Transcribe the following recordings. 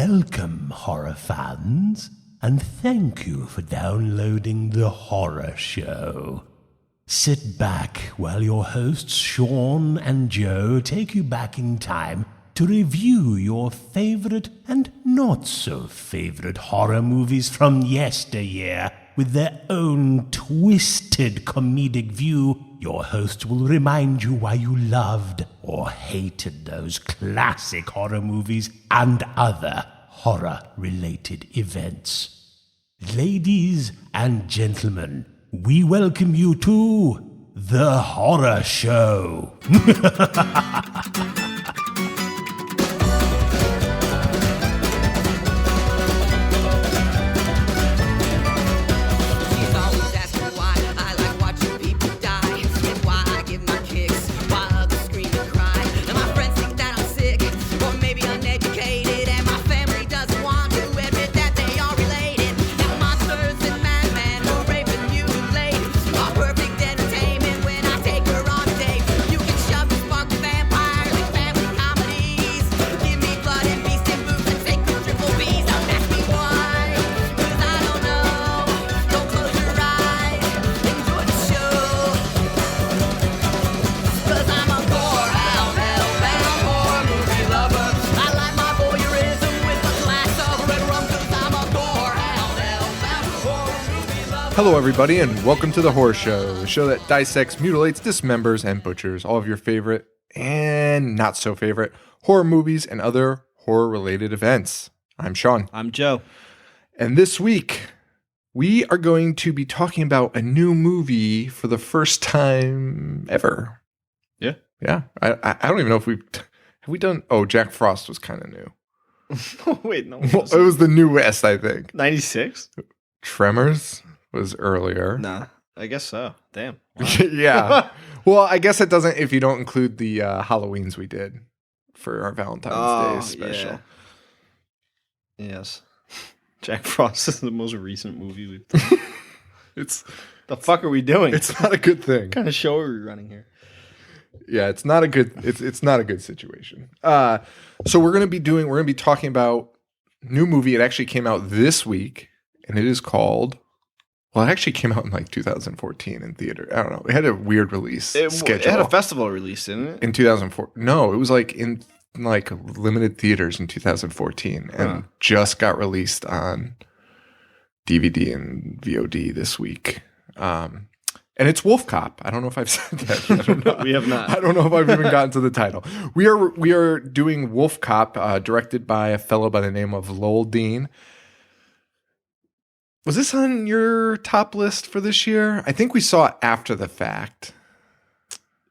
Welcome, horror fans, and thank you for downloading The Horror Show. Sit back while your hosts Sean and Joe take you back in time to review your favorite and not-so-favorite horror movies from yesteryear. With their own twisted comedic view, your host will remind you why you loved or hated those classic horror movies and other horror-related events. Ladies and gentlemen, we welcome you to The Horror Show. Hello everybody and welcome to The Horror Show, the show that dissects, mutilates, dismembers, and butchers all of your favorite and not so favorite horror movies and other horror-related events. I'm Sean. I'm Joe. And this week, we are going to be talking about a new movie for the first time ever. Yeah. Yeah. I don't even know if have we done, Jack Frost was kind of new. Oh, wait, no. Well, it was the newest, I think. 96? Tremors was earlier. Nah, I guess so. Damn. Wow. Yeah. Well, I guess it doesn't if you don't include the Halloweens we did for our Valentine's Day special. Yeah. Yes. Jack Frost is the most recent movie we've done. The fuck are we doing? It's not a good thing. What kind of show are we running here? Yeah, it's not a good situation. So we're gonna be talking about new movie. It actually came out this week, and it is called. Well, it actually came out in like 2014 in theater. I don't know. It had a weird release schedule. It had a festival release, didn't it? In 2004. No, it was like in like limited theaters in 2014 and just got released on DVD and VOD this week. And it's WolfCop. I don't know if I've said that. We have not. I don't know if I've even gotten to the title. We are doing WolfCop, directed by a fellow by the name of Lowell Dean. Was this on your top list for this year? I think we saw it after the fact.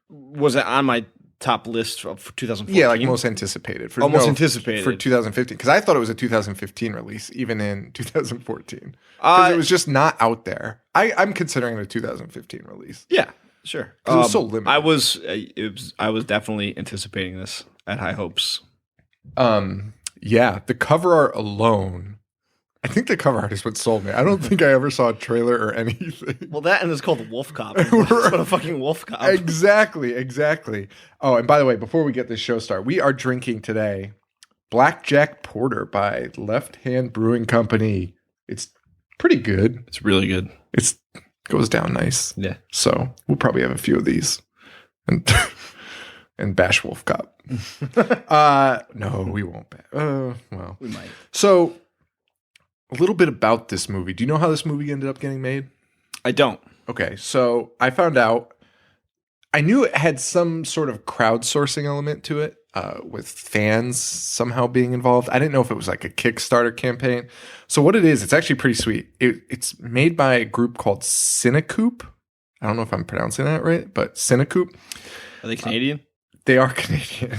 Was it on my top list for 2014? Yeah, like most anticipated. Anticipated. For 2015. Because I thought it was a 2015 release, even in 2014. Because it was just not out there. I'm considering it a 2015 release. Yeah, sure. It was so limited. I was definitely anticipating this at high hopes. Yeah, the cover art alone. I think the cover art is what sold me. I don't think I ever saw a trailer or anything. Well, that and it's called WolfCop. It's what a fucking WolfCop. Exactly. Oh, and by the way, before we get this show started, we are drinking today Blackjack Porter by Left Hand Brewing Company. It's pretty good. It's really good. It goes down nice. Yeah. So we'll probably have a few of these and bash WolfCop. No, we won't. Well, we might. So. A little bit about this movie. Do you know how this movie ended up getting made? I don't. Okay, so I found out. I knew it had some sort of crowdsourcing element to it, with fans somehow being involved. I didn't know if it was like a Kickstarter campaign. So what it is, it's actually pretty sweet. It's made by a group called Cinecoop. I don't know if I'm pronouncing that right, but Cinecoop. Are they Canadian? They are Canadian.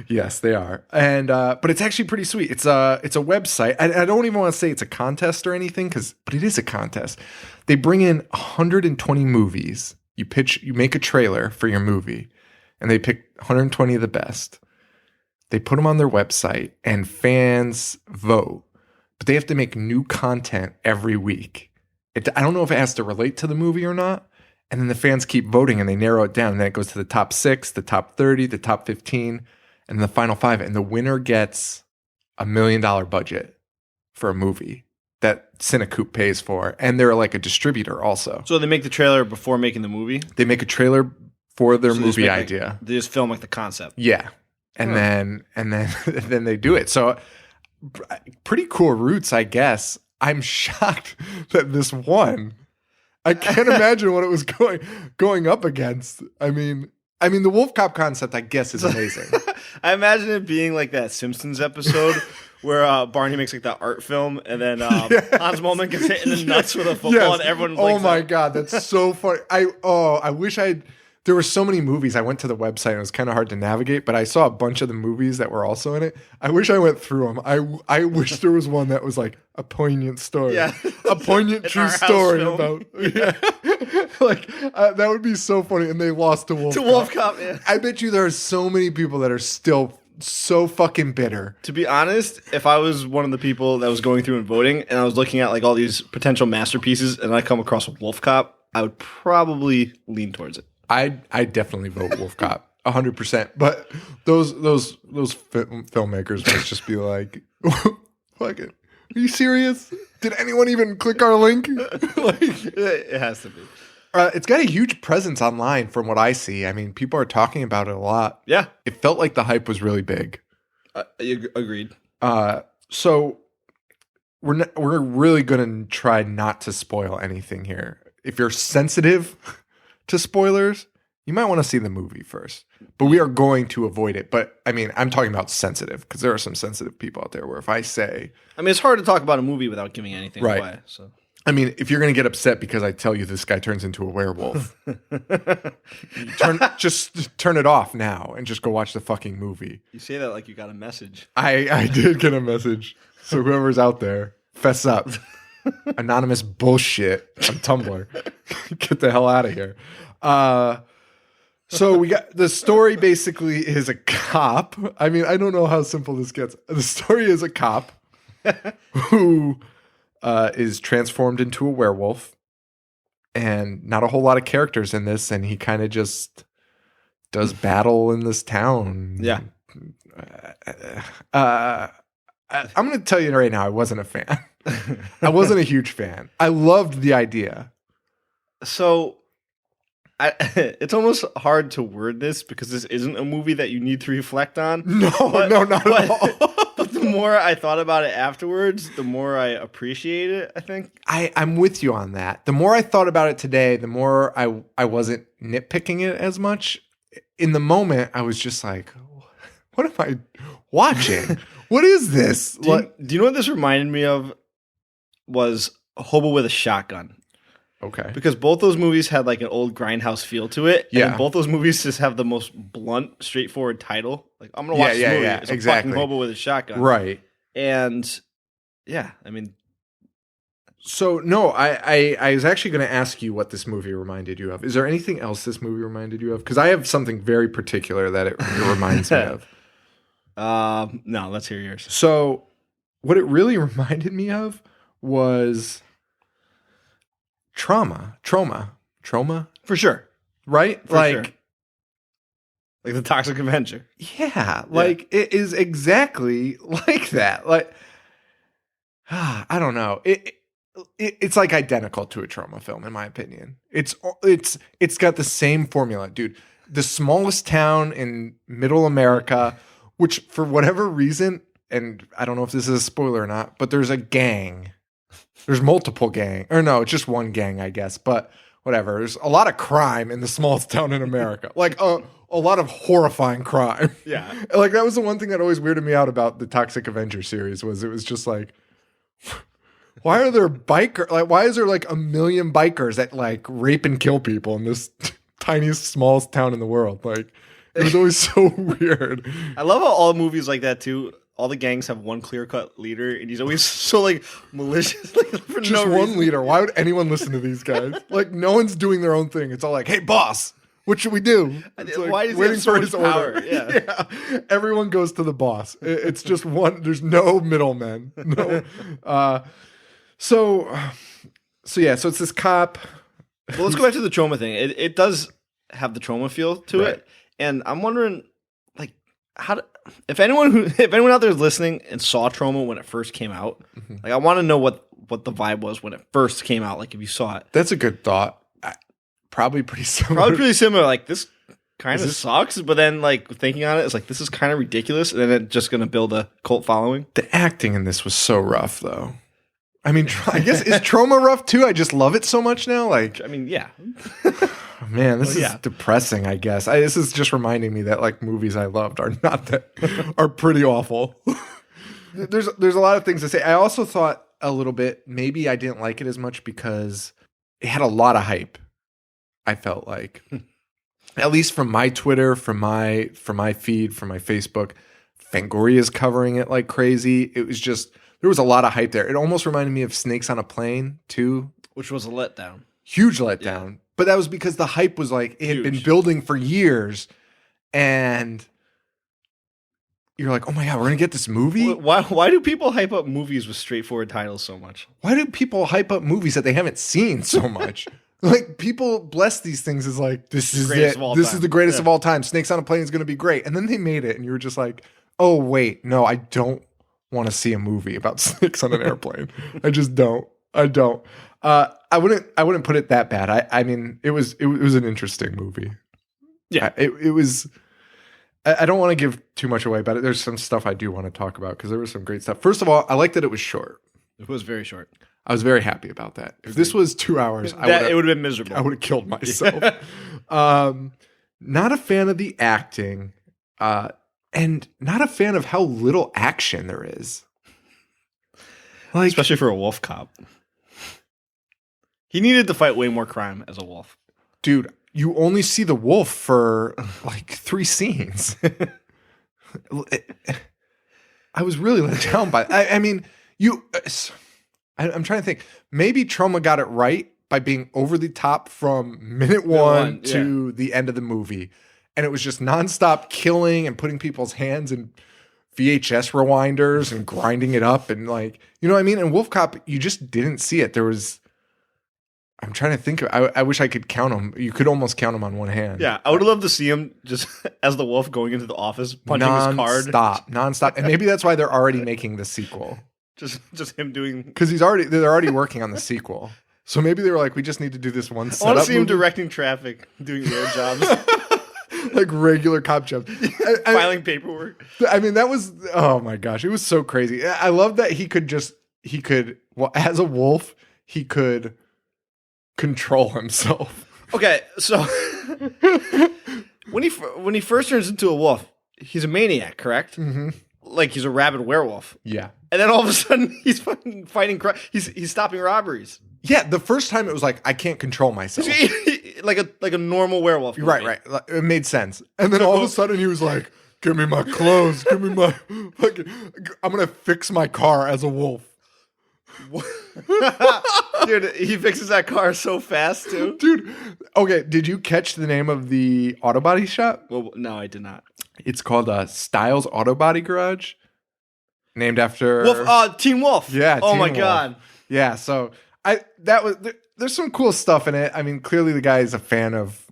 Yes, they are. And but it's actually pretty sweet. It's a website. I don't even want to say it's a contest or anything, but it is a contest. They bring in 120 movies. You make a trailer for your movie, and they pick 120 of the best. They put them on their website, and fans vote. But they have to make new content every week. I don't know if it has to relate to the movie or not. And then the fans keep voting and they narrow it down. And then it goes to the top 6, the top 30, the top 15, and the final 5. And the winner gets $1 million budget for a movie that Cinecoop pays for, and they're like a distributor also. So they make the trailer before making the movie? They make a trailer for their So movie idea. They just film like the concept. Yeah. And then then they do it. So pretty cool roots, I guess. I'm shocked that this won. I can't imagine what it was going up against. I mean the WolfCop concept, I guess, is amazing. I imagine it being like that Simpsons episode where Barney makes like that art film, and then Hans Moleman gets hit in the nuts with a football, and everyone. Oh my god, that's so funny! I wish there were so many movies. I went to the website and it was kind of hard to navigate, but I saw a bunch of the movies that were also in it. I wish I went through them. I wish there was one that was like a poignant story. Yeah. A poignant true story about. Yeah. That would be so funny. And they lost to WolfCop. To WolfCop, yeah. I bet you there are so many people that are still so fucking bitter. To be honest, if I was one of the people that was going through and voting, and I was looking at like all these potential masterpieces, and I come across WolfCop, I would probably lean towards it. I definitely vote WolfCop 100%. But those filmmakers must just be like, fuck it. Are you serious? Did anyone even click our link? It has to be. It's got a huge presence online from what I see. I mean, people are talking about it a lot. Yeah. It felt like the hype was really big. Agreed. So we're really going to try not to spoil anything here. If you're sensitive to spoilers, you might want to see the movie first. But we are going to avoid it. But I mean, I'm talking about sensitive because there are some sensitive people out there where if I say... I mean, it's hard to talk about a movie without giving anything away. So. I mean, if you're going to get upset because I tell you this guy turns into a werewolf, just turn it off now and just go watch the fucking movie. You say that like you got a message. I did get a message. So whoever's out there, fess up. Anonymous bullshit on Tumblr. Get the hell out of here. So we got the story basically is a cop. I mean, I don't know how simple this gets. The story is a cop who is transformed into a werewolf, and not a whole lot of characters in this, and he kind of just does battle in this town. Yeah. I'm going to tell you right now, I wasn't a fan. I wasn't a huge fan. I loved the idea. So it's almost hard to word this because this isn't a movie that you need to reflect on. No, not at all. But the more I thought about it afterwards, the more I appreciate it, I think. I'm with you on that. The more I thought about it today, the more I wasn't nitpicking it as much. In the moment, I was just like, what am I watching? What is this? Do you know what this reminded me of? Was Hobo with a Shotgun. Okay. Because both those movies had like an old grindhouse feel to it. Yeah. And both those movies just have the most blunt, straightforward title. Like, I'm going to watch this movie. Yeah, it's exactly. a fucking hobo with a shotgun. Right. And yeah, I mean. So, no, I was actually going to ask you what this movie reminded you of. Is there anything else this movie reminded you of? Because I have something very particular that it reminds me of. No, let's hear yours. So, what it really reminded me of was trauma. For sure. Right? Like the Toxic Avenger. Yeah. Like, it is exactly like that. Like, I don't know. It's like identical to a trauma film, in my opinion. It's got the same formula, dude. The smallest town in middle America, which for whatever reason, and I don't know if this is a spoiler or not, but there's a gang. There's multiple gang. Or no, it's just one gang, I guess. But whatever. There's a lot of crime in the smallest town in America. Like a lot of horrifying crime. Yeah. Like that was the one thing that always weirded me out about the Toxic Avenger series was it was just like, why are there why is there like 1 million bikers that like rape and kill people in this tiniest, smallest town in the world? Like it was always so weird. I love how all movies like that too. All the gangs have one clear-cut leader, and he's always so like malicious. Like, for just no one reason. leader. Why would anyone listen to these guys? Like no one's doing their own thing. It's all like, hey boss, what should we do? It's like why does he have so much power? Yeah. Everyone goes to the boss. It's just one. There's no middlemen. No. So it's this cop. Well, let's go back to the trauma thing. It does have the trauma feel to Right. it, and I'm wondering, like, if anyone out there is listening and saw Trauma when it first came out, like I want to know what the vibe was when it first came out. Like if you saw it, That's a good thought. Probably pretty similar. probably pretty similar. Like this kind of sucks, but then like thinking on it, it's like this is kind of ridiculous, and then it's just gonna build a cult following. The acting in this was so rough, though. I mean, I guess is Trauma rough too? I just love it so much now. Like, I mean, yeah. man, this is depressing. I guess this is just reminding me that like movies I loved are not that are pretty awful. There's a lot of things to say. I also thought a little bit maybe I didn't like it as much because it had a lot of hype. I felt like, at least from my Twitter, from my feed, from my Facebook, Fangoria's covering it like crazy. It was just there was a lot of hype there. It almost reminded me of Snakes on a Plane too, Which was a letdown. huge letdown. Yeah. But that was because the hype was like it had been building for years, and you're like, oh my god, we're gonna get this movie. Why do people hype up movies with straightforward titles so much? Why do people hype up movies that they haven't seen so much? Like people bless these things as like this is it. This is the greatest of all time. Snakes on a Plane is going to be great, and then they made it, and you were just like, oh wait, no, I don't want to see a movie about snakes on an airplane. I just don't. I don't. I wouldn't put it that bad. I mean, it was an interesting movie. Yeah, it was. I don't want to give too much away about it. There's some stuff I do want to talk about because there was some great stuff. First of all, I like that it was short. It was very short. I was very happy about that. If this was 2 hours, it would have been miserable. I would have killed myself. Not a fan of the acting, and not a fan of how little action there is. Like, especially for a wolf cop. He needed to fight way more crime as a wolf. Dude, you only see the wolf for like 3 scenes. I was really let down by I mean, I'm trying to think. Maybe Trauma got it right by being over the top from minute one to the end of the movie. And it was just nonstop killing and putting people's hands in VHS rewinders and grinding it up. And like, you know what I mean? And WolfCop, you just didn't see it. I'm trying to think. I wish I could count them. You could almost count them on one hand. Yeah, I would love to see him just as the wolf going into the office, punching his card. Non-stop. And maybe that's why they're already making the sequel. Just him doing, because they're already working on the sequel. So maybe they were like, we just need to do this one setup. I want to see him directing traffic, doing their jobs, like regular cop jobs, filing paperwork. I mean, that was oh my gosh, it was so crazy. I love that he could as a wolf he could control himself. Okay, so when he first turns into a wolf, he's a maniac, correct? Mm-hmm. Like he's a rabid werewolf. Yeah. And then all of a sudden he's fighting crime. He's stopping robberies. Yeah, the first time it was like I can't control myself. like a normal werewolf. Right. It made sense. And then all of a sudden he was like, "Give me my clothes. Give me my fucking I'm going to fix my car as a wolf." Dude, he fixes that car so fast too. Dude, okay, did you catch the name of the auto body shop? Well, no, I did not. It's called Styles Auto Body Garage, named after Teen Wolf. Yeah. Oh my god. Yeah. So there's some cool stuff in it. I mean, clearly the guy is a fan of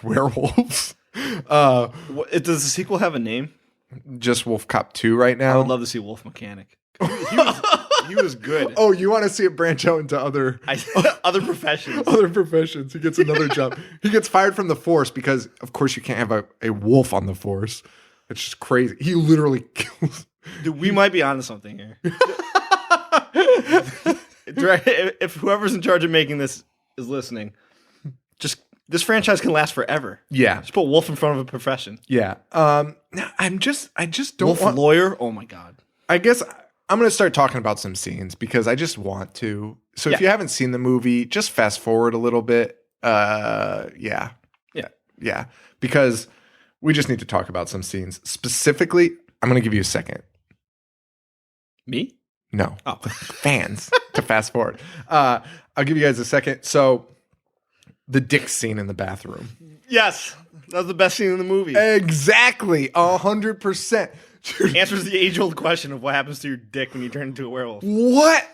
werewolves. Does the sequel have a name? Just WolfCop 2 right now. I would love to see Wolf Mechanic. He was good. Oh, you want to see it branch out into other professions? Other professions. He gets another job. He gets fired from the force because, of course, you can't have a wolf on the force. It's just crazy. He literally kills. Dude, we might be onto something here. If whoever's in charge of making this is listening, just this franchise can last forever. Yeah, just put wolf in front of a profession. Yeah. I just don't wolf lawyer. Oh my god. I guess I'm going to start talking about some scenes because I just want to. So if you haven't seen the movie, just fast forward a little bit. Yeah. Because we just need to talk about some scenes. Specifically, I'm going to give you a second. Me? No. Oh. Fans to fast forward. I'll give you guys a second. So the dick scene in the bathroom. Yes. That was the best scene in the movie. Exactly. 100%. Dude. Answers the age-old question of what happens to your dick when you turn into a werewolf. What?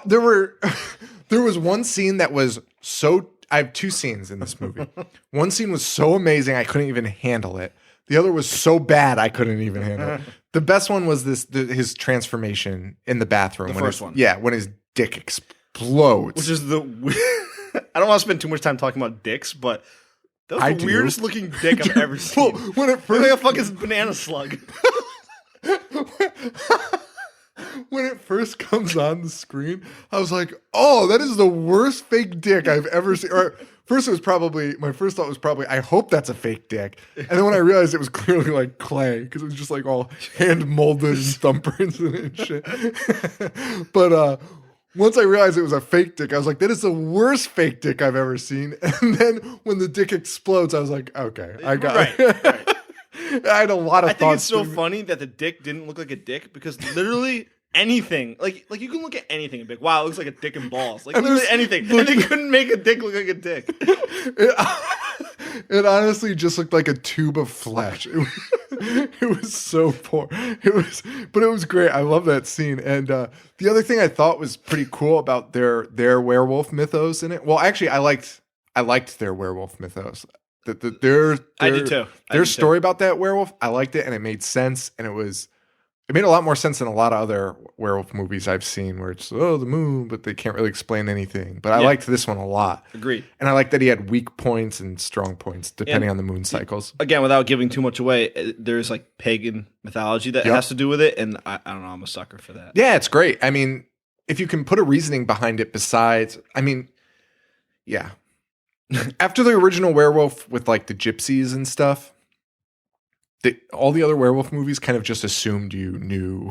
There was one scene that was so. I have 2 scenes in this movie. One scene was so amazing I couldn't even handle it. The other was so bad I couldn't even handle it. The best one was his transformation in the bathroom. The first one. Yeah, when his dick explodes. Which is the... I don't want to spend too much time talking about dicks, but that was the weirdest looking dick I've ever seen. Well, when it first, like a fucking banana slug. When it first comes on the screen, I was like, "Oh, that is the worst fake dick I've ever seen." Or first, my first thought was probably, "I hope that's a fake dick." And then when I realized it was clearly like clay because it was just like all hand molded and thumbprints in it and shit. But once I realized it was a fake dick, I was like, "That is the worst fake dick I've ever seen." And then when the dick explodes, I was like, "Okay, I got it." Right. I had a lot of thoughts. I think it's so funny that the dick didn't look like a dick because literally anything, like you can look at anything and be like, wow, it looks like a dick and balls. Like literally anything. And they couldn't make a dick look like a dick. It honestly just looked like a tube of flesh. It was so poor. But it was great. I love that scene. And the other thing I thought was pretty cool about their werewolf mythos in it. Well, actually, I liked their werewolf mythos. I did too. Their story about that werewolf, I liked it, and it made sense, and it made a lot more sense than a lot of other werewolf movies I've seen, where it's the moon, but they can't really explain anything. But I liked this one a lot. Agreed. And I liked that he had weak points and strong points depending on the moon cycles. Again, without giving too much away, there's like pagan mythology that has to do with it, and I don't know, I'm a sucker for that. Yeah, it's great. I mean, if you can put a reasoning behind it besides, yeah. After the original werewolf with like the gypsies and stuff, all the other werewolf movies kind of just assumed you knew.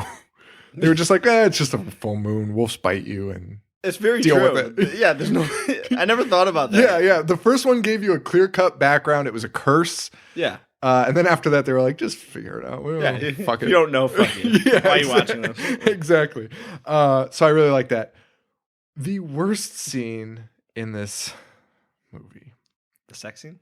They were just like, it's just a full moon. Wolves bite you, and it's very deal true. with it. Yeah, there's no. I never thought about that. Yeah. The first one gave you a clear cut background. It was a curse. Yeah. And then after that, they were like, just figure it out. Fuck it. You don't know, fuck you. Yeah, why are you watching this? Exactly. So I really like that. The worst scene in this movie. The sex scene?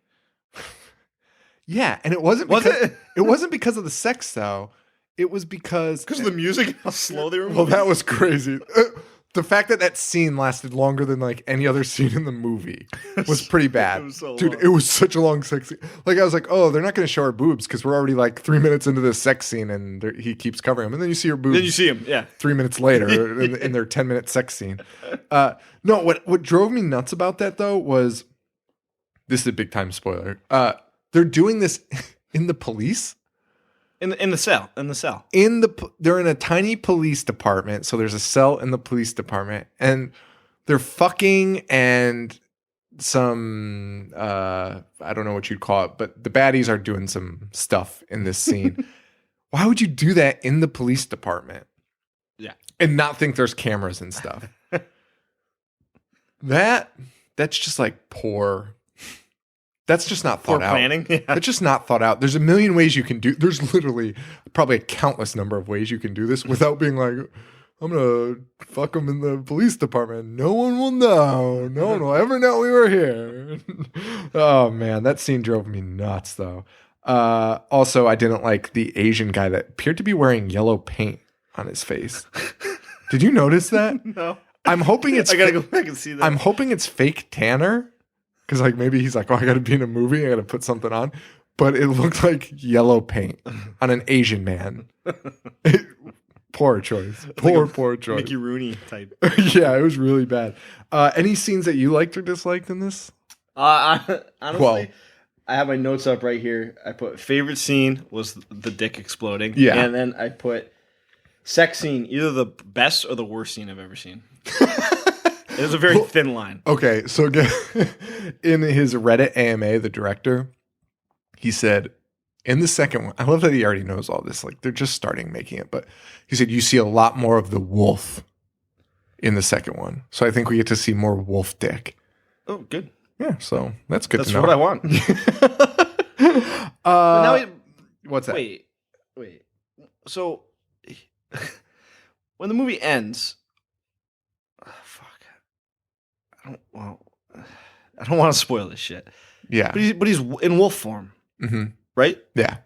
Yeah, and it wasn't because, it wasn't because of the sex though. It was because of the music, how slow they were moving. Well, that was crazy. The fact that scene lasted longer than like any other scene in the movie was pretty bad. It was so Dude, long. it was such a long sex scene. Like I was like, oh, they're not going to show her boobs because we're already like 3 minutes into this sex scene and he keeps covering them. And then you see her boobs. Then you see him, yeah. 3 minutes later in their 10-minute sex scene. No, what drove me nuts about that though was, this is a big time spoiler. They're doing this in the police. In the cell. They're in a tiny police department, so there's a cell in the police department, and they're fucking and some I don't know what you'd call it, but the baddies are doing some stuff in this scene. Why would you do that in the police department? Yeah. And not think there's cameras and stuff. That's just like poor. That's just not thought out. Planning. Yeah. It's just not thought out. There's a million ways you can do. There's literally probably a countless number of ways you can do this without being like, I'm gonna fuck them in the police department. No one will know. No one will ever know we were here. Oh man, that scene drove me nuts though. Also, I didn't like the Asian guy that appeared to be wearing yellow paint on his face. Did you notice that? No. I'm hoping it's. I gotta go back and see that. I'm hoping it's fake tanner. Because like maybe he's like, oh, I got to be in a movie. I got to put something on. But it looked like yellow paint on an Asian man. Poor choice. Poor choice. Mickey Rooney type. Yeah, it was really bad. Any scenes that you liked or disliked in this? Honestly, I have my notes up right here. I put favorite scene was the dick exploding. Yeah. And then I put sex scene, either the best or the worst scene I've ever seen. It was a very thin line. Okay, so in his Reddit AMA, the director, he said, in the second one, I love that he already knows all this. Like, they're just starting making it. But he said, you see a lot more of the wolf in the second one. So I think we get to see more wolf dick. Oh, good. Yeah, so that's good to know. That's what I want. What's that? Wait. So, when the movie ends... I don't want to spoil this shit. Yeah. But he's in wolf form. Mm-hmm. Right? Yeah.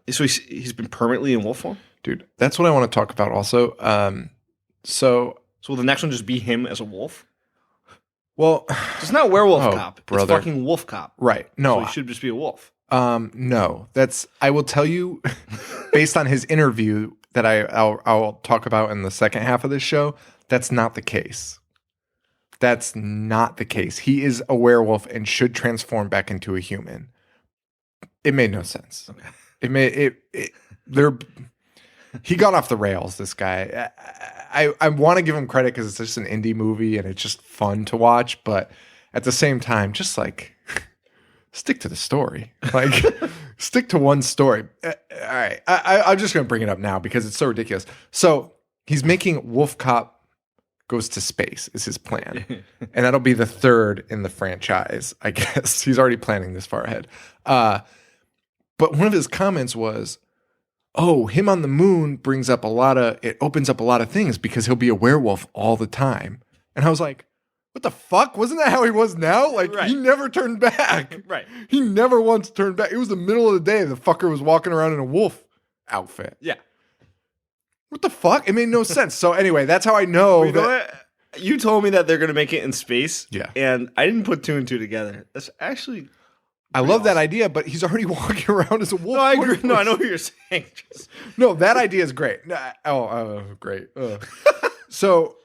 So he's been permanently in wolf form? Dude, that's what I want to talk about also. So will the next one just be him as a wolf? Well, it's not werewolf cop. brother. It's fucking wolf cop. Right. No. So he should just be a wolf. No, I will tell you, based on his interview that I'll talk about in the second half of this show, that's not the case. That's not the case. He is a werewolf and should transform back into a human. It made no sense. Okay. He got off the rails, this guy. I want to give him credit because it's just an indie movie and it's just fun to watch, but at the same time, just like stick to the story. Like stick to one story. All right. I'm just going to bring it up now because it's so ridiculous. So he's making WolfCop Goes to Space is his plan. And that'll be the third in the franchise, I guess. He's already planning this far ahead. But one of his comments was, oh, him on the moon it opens up a lot of things because he'll be a werewolf all the time. And I was like, what the fuck? Wasn't that how he was now? Like, He never turned back. Right. He never once turned back. It was the middle of the day. The fucker was walking around in a wolf outfit. Yeah. What the fuck? It made no sense. So anyway, that's how I know you know what? You told me that they're going to make it in space. Yeah. And I didn't put two and two together. That's actually... I love that idea, but he's already walking around as a wolf. No, I agree. No, I know what you're saying. No, that idea is great. Great. So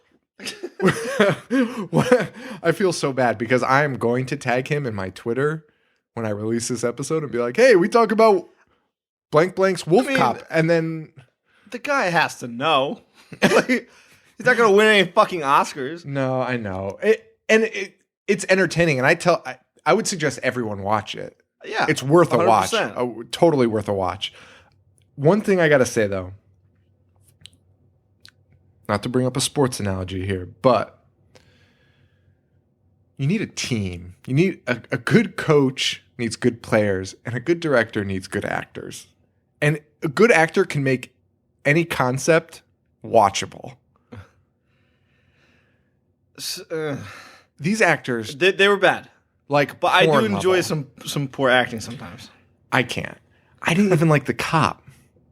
I feel so bad because I'm going to tag him in my Twitter when I release this episode and be like, hey, we talk about blank blank's WolfCop. And then... The guy has to know. He's not going to win any fucking Oscars. No, I know. It's entertaining. And I would suggest everyone watch it. Yeah. It's worth 100%. A watch. Totally worth a watch. One thing I got to say, though, not to bring up a sports analogy here, but you need a team. You need a good coach needs good players, and a good director needs good actors. And a good actor can make any concept watchable. These actors, they were bad. Like, but I do enjoy level. some poor acting sometimes. I can't. I didn't even like the cop,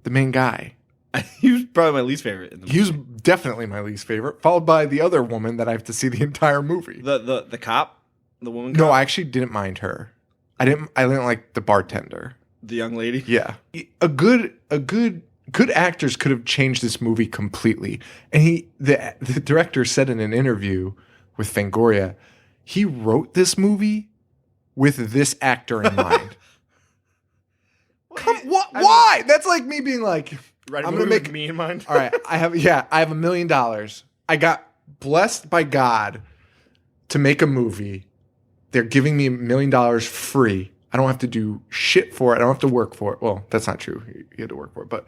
the main guy. He was probably my least favorite in the movie. He was definitely my least favorite, followed by the other woman that I have to see the entire movie. The cop, the woman. No, cop? I actually didn't mind her. I didn't like the bartender, the young lady. Yeah, good actors could have changed this movie completely. And the director said in an interview with Fangoria, he wrote this movie with this actor in mind. Why? That's like me being like, I'm going to make me in mind. All right, I have $1 million. I got blessed by God to make a movie. They're giving me $1 million free. I don't have to do shit for it. I don't have to work for it. Well, that's not true. You had to work for it, but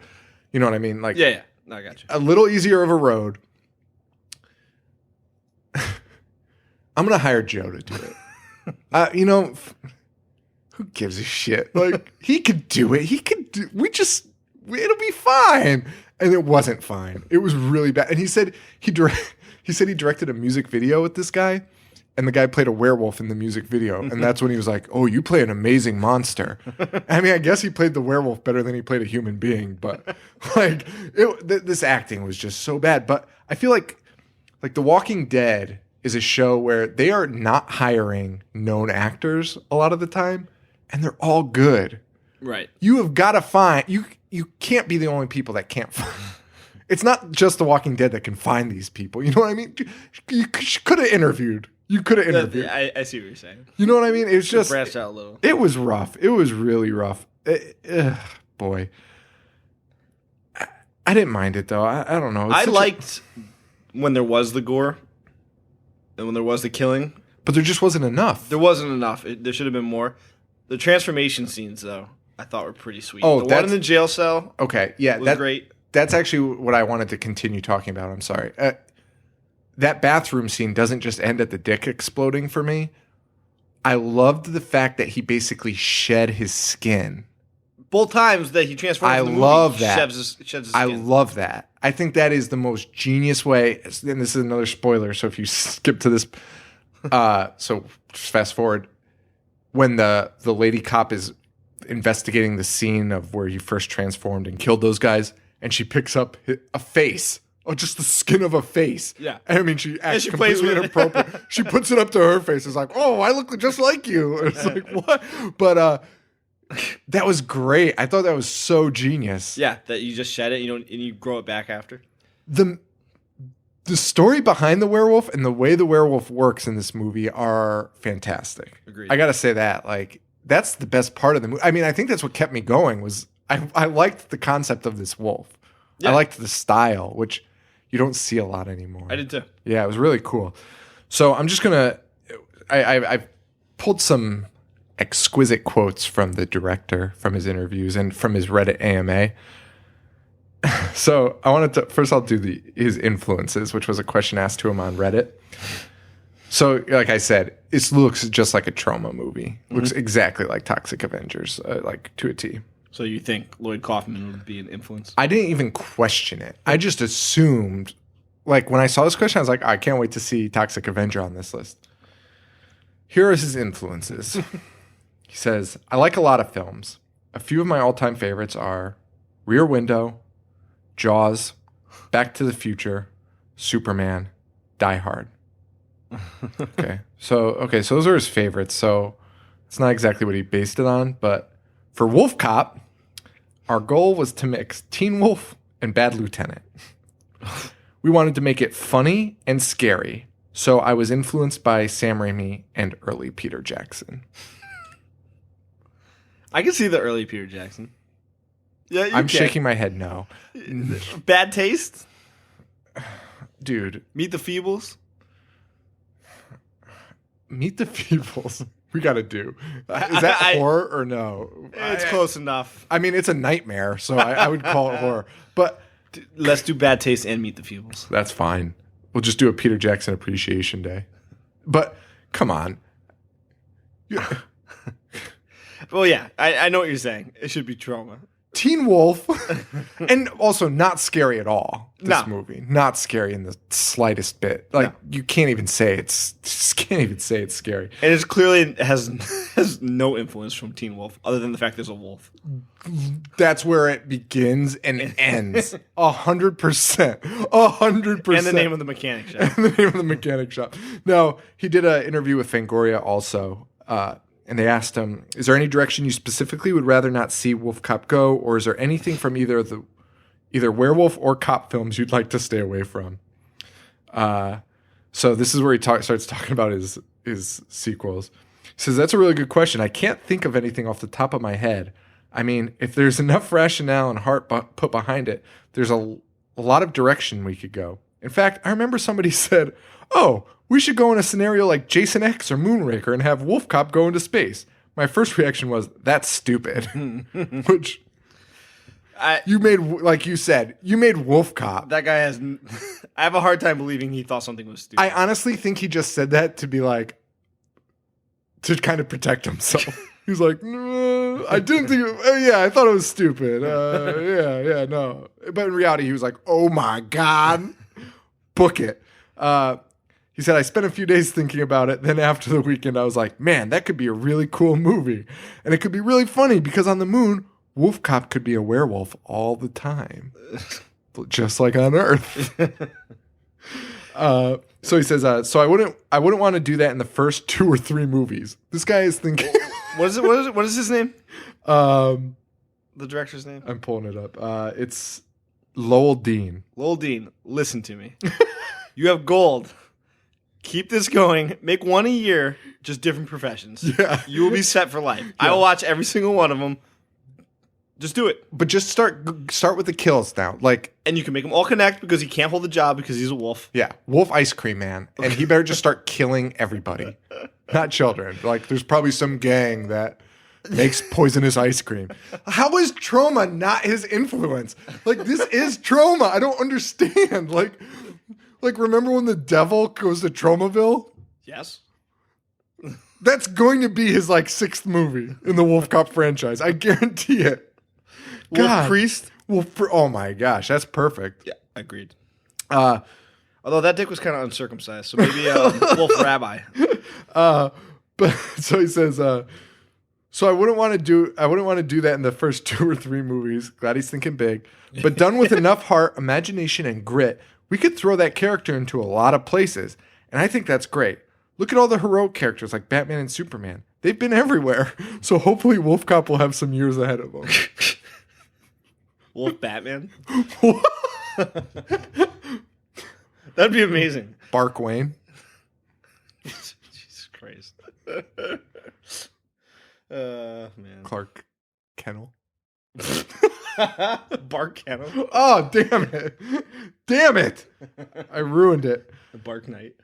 you know what I mean? Like, yeah. No, I got you. A little easier of a road. I'm going to hire Joe to do it. Who gives a shit? Like, he could do it. It'll be fine. And it wasn't fine. It was really bad. And he said he directed a music video with this guy, and the guy played a werewolf in the music video. And that's when he was like, oh, you play an amazing monster. I mean, I guess he played the werewolf better than he played a human being, but like this acting was just so bad. But I feel like The Walking Dead is a show where they are not hiring known actors a lot of the time, and they're all good. Right. You have got to find you can't be the only people that can't find. It's not just The Walking Dead that can find these people. You know what I mean? You could have interviewed. You could have interviewed. I see what you're saying. You know what I mean? It's just branched out a little. It was rough. It was really rough. Boy, I didn't mind it though. I don't know. I liked when there was the gore and when there was the killing, but there just wasn't enough. There wasn't enough. There should have been more. The transformation scenes, though, I thought were pretty sweet. Oh, the one in the jail cell. Okay, yeah, was great. That's actually what I wanted to continue talking about. I'm sorry. That bathroom scene doesn't just end at the dick exploding for me. I loved the fact that he basically shed his skin. Both times that he transforms in the movie, love that. Sheds his skin. I love that. I think that is the most genius way. And this is another spoiler, so if you skip to this, so just fast forward. When the lady cop is investigating the scene of where he first transformed and killed those guys, and she picks up a face. Oh, just the skin of a face. Yeah. I mean, she acts plays completely with inappropriate. She puts it up to her face. It's like, oh, I look just like you. It's like, what? But That was great. I thought that was so genius. Yeah, that you just shed it, and you grow it back after. The story behind the werewolf and the way the werewolf works in this movie are fantastic. Agreed. I got to say that. Like, that's the best part of the movie. I mean, I think that's what kept me going was I liked the concept of this wolf. Yeah. I liked the style, which you don't see a lot anymore. I did too. Yeah, it was really cool. So I'm just going to I pulled some exquisite quotes from the director, from his interviews, and from his Reddit AMA. So I wanted to first. I'll do his influences, which was a question asked to him on Reddit. So, like I said, it looks just like a trauma movie. Looks exactly like Toxic Avengers, like to a T. So you think Lloyd Kaufman would be an influence? I didn't even question it. I just assumed, like when I saw this question, I was like, I can't wait to see Toxic Avenger on this list. Here are his influences. He says, I like a lot of films. A few of my all-time favorites are Rear Window, Jaws, Back to the Future, Superman, Die Hard. Okay, so those are his favorites. So it's not exactly what he based it on, but for WolfCop, our goal was to mix Teen Wolf and Bad Lieutenant. We wanted to make it funny and scary, so I was influenced by Sam Raimi and early Peter Jackson. I can see the early Peter Jackson. Yeah, I'm shaking my head no. Bad Taste? Dude. Meet the Feebles? Meet the Feebles. We got to do. Is that horror or no? It's close enough. I mean, it's a nightmare, so I would call it horror. But let's do Bad Taste and Meet the Feebles. That's fine. We'll just do a Peter Jackson Appreciation Day. But come on. Well, yeah, I know what you're saying. It should be trauma. Teen Wolf, and also not scary at all. This movie, not scary in the slightest bit. Like you can't even say it's scary. And it clearly has no influence from Teen Wolf, other than the fact there's a wolf. That's where it begins and it ends. 100%, 100%. And the name of the mechanic shop. And the name of the mechanic shop. No, he did an interview with Fangoria also. And they asked him, is there any direction you specifically would rather not see WolfCop go, or is there anything from either werewolf or cop films you'd like to stay away from? So this is where he starts talking about his sequels. He says, that's a really good question. I can't think of anything off the top of my head. I mean, if there's enough rationale and heart put behind it, there's a lot of direction we could go. In fact, I remember somebody said, oh, we should go in a scenario like Jason X or Moonraker and have WolfCop go into space. My first reaction was, that's stupid. Which you made, like you said, you made WolfCop. That guy has... I have a hard time believing he thought something was stupid. I honestly think he just said that to be like... to kind of protect himself. He's like, no, I didn't think... I thought it was stupid. No. But in reality, he was like, oh my God. Book it. He said, I spent a few days thinking about it. Then after the weekend, I was like, man, that could be a really cool movie. And it could be really funny because on the moon, WolfCop could be a werewolf all the time. Just like on Earth. So he says, so I wouldn't want to do that in the first 2 or 3 movies. This guy is thinking... What is his name? The director's name? I'm pulling it up. It's Lowell Dean. Lowell Dean, listen to me. You have gold. Keep this going. Make one a year, just different professions. Yeah. You will be set for life. Yeah. I will watch every single one of them. Just do it. But just start with the kills now. And you can make them all connect because he can't hold the job because he's a wolf. Yeah. Wolf Ice Cream Man. And he better just start killing everybody. Not children. Like, there's probably some gang that makes poisonous ice cream. How is trauma not his influence? Like, this is trauma. I don't understand. Like, remember when the devil goes to Tromaville? Yes. That's going to be his, 6th movie in the WolfCop franchise. I guarantee it. Wolf Priest? Oh, my gosh. That's perfect. Yeah, agreed. Although that dick was kind of uncircumcised, so maybe Wolf Rabbi. But so he says, so I wouldn't want to do that in the first 2 or 3 movies. Glad he's thinking big. But done with enough heart, imagination, and grit, we could throw that character into a lot of places. And I think that's great. Look at all the heroic characters like Batman and Superman. They've been everywhere. So hopefully WolfCop will have some years ahead of them. Wolf Batman? That'd be amazing. Bark Wayne. Jesus Christ. Man. Clark Kennel. Bark Kennel. Oh, damn it. Damn it. I ruined it. The Bark Knight.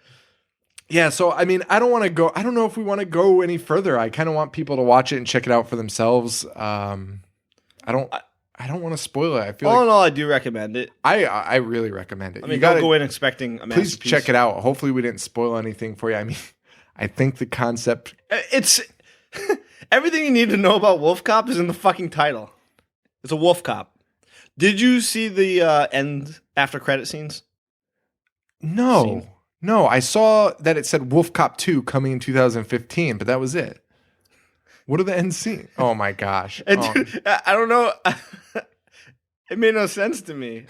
Yeah, so I mean, I don't know if we want to go any further. I kind of want people to watch it and check it out for themselves. I don't want to spoil it. I feel all in all, I do recommend it. I really recommend it. I mean, don't go in expecting a masterpiece. Please check it out. Hopefully we didn't spoil anything for you. I mean, I think the concept... It's... Everything you need to know about WolfCop is in the fucking title. It's a WolfCop. Did you see the end after credit scenes? No. No, I saw that it said WolfCop 2 coming in 2015, but that was it. What are the end scenes? Oh my gosh. Dude, I don't know. It made no sense to me.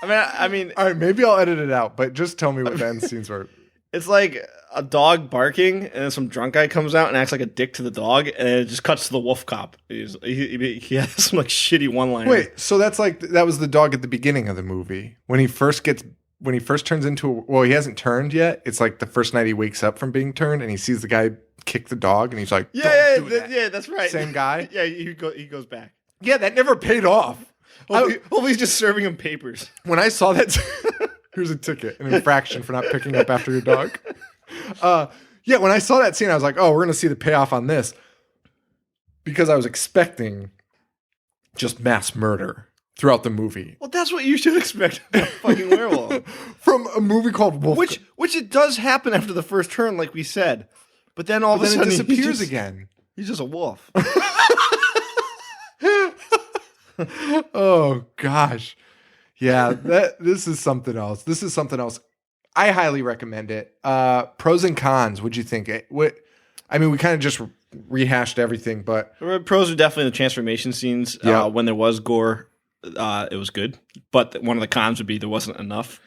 I mean, all right, maybe I'll edit it out, but just tell me what the end scenes were. It's like a dog barking, and then some drunk guy comes out and acts like a dick to the dog, and it just cuts to the wolf cop. He has some like shitty one-liner. Wait, so that's like that was the dog at the beginning of the movie when he first turns into he hasn't turned yet. It's like the first night he wakes up from being turned, and he sees the guy kick the dog, and he's like, yeah, that's right. Same guy. Yeah, he goes back. Yeah, that never paid off. Hopefully he's just serving him papers. When I saw that, here's a ticket, an infraction for not picking up after your dog. Yeah, when I saw that scene, I was like, oh, we're going to see the payoff on this. Because I was expecting just mass murder throughout the movie. Well, that's what you should expect from a fucking werewolf. From a movie called Wolf. Which it does happen after the first turn, like we said. But then all of a sudden it disappears again. He's just a wolf. Oh gosh. Yeah, this is something else. I highly recommend it. Pros and cons, what'd you think? We kind of just rehashed everything, but pros are definitely the transformation scenes. Yeah. When there was gore, it was good. But one of the cons would be there wasn't enough.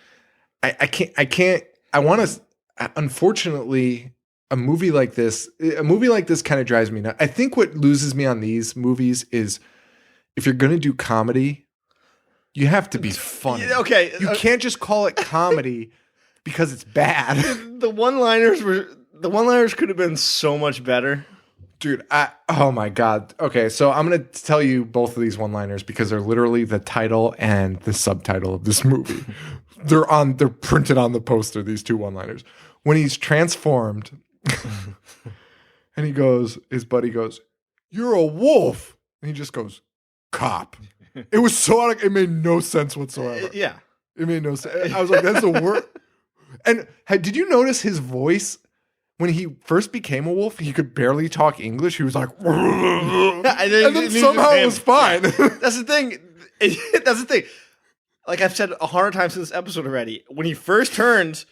Unfortunately, a movie like this kind of drives me nuts. I think what loses me on these movies is if you're going to do comedy, you have to be funny. Okay. You can't just call it comedy because it's bad. The one-liners could have been so much better. Dude, oh my God. Okay, so I'm going to tell you both of these one-liners because they're literally the title and the subtitle of this movie. They're printed on the poster, these two one-liners. When he's transformed and his buddy goes, "You're a wolf." And he just goes, "Cop." It was so it made no sense whatsoever. Yeah. It made no sense. I was like, that's the worst. And did you notice his voice when he first became a wolf? He could barely talk English. He was like, and then somehow it was fine. That's the thing. That's the thing. Like I've said 100 times in this episode already, when he first turns,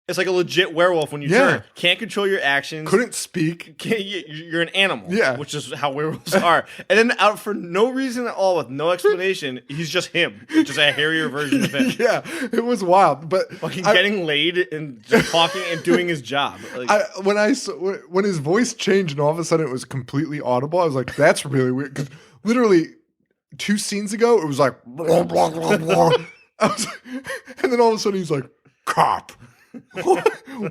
it's like a legit werewolf when you turn. Can't control your actions. Couldn't speak. You're an animal. Yeah. Which is how werewolves are. And then out for no reason at all, with no explanation, he's just him. Just a hairier version of him. Yeah. It was wild. But fucking getting laid and just talking and doing his job. Like, when his voice changed and all of a sudden it was completely audible, I was like, that's really weird. Because literally 2 scenes ago, it was like, blah, blah, blah, blah. And then all of a sudden he's like, "Cop."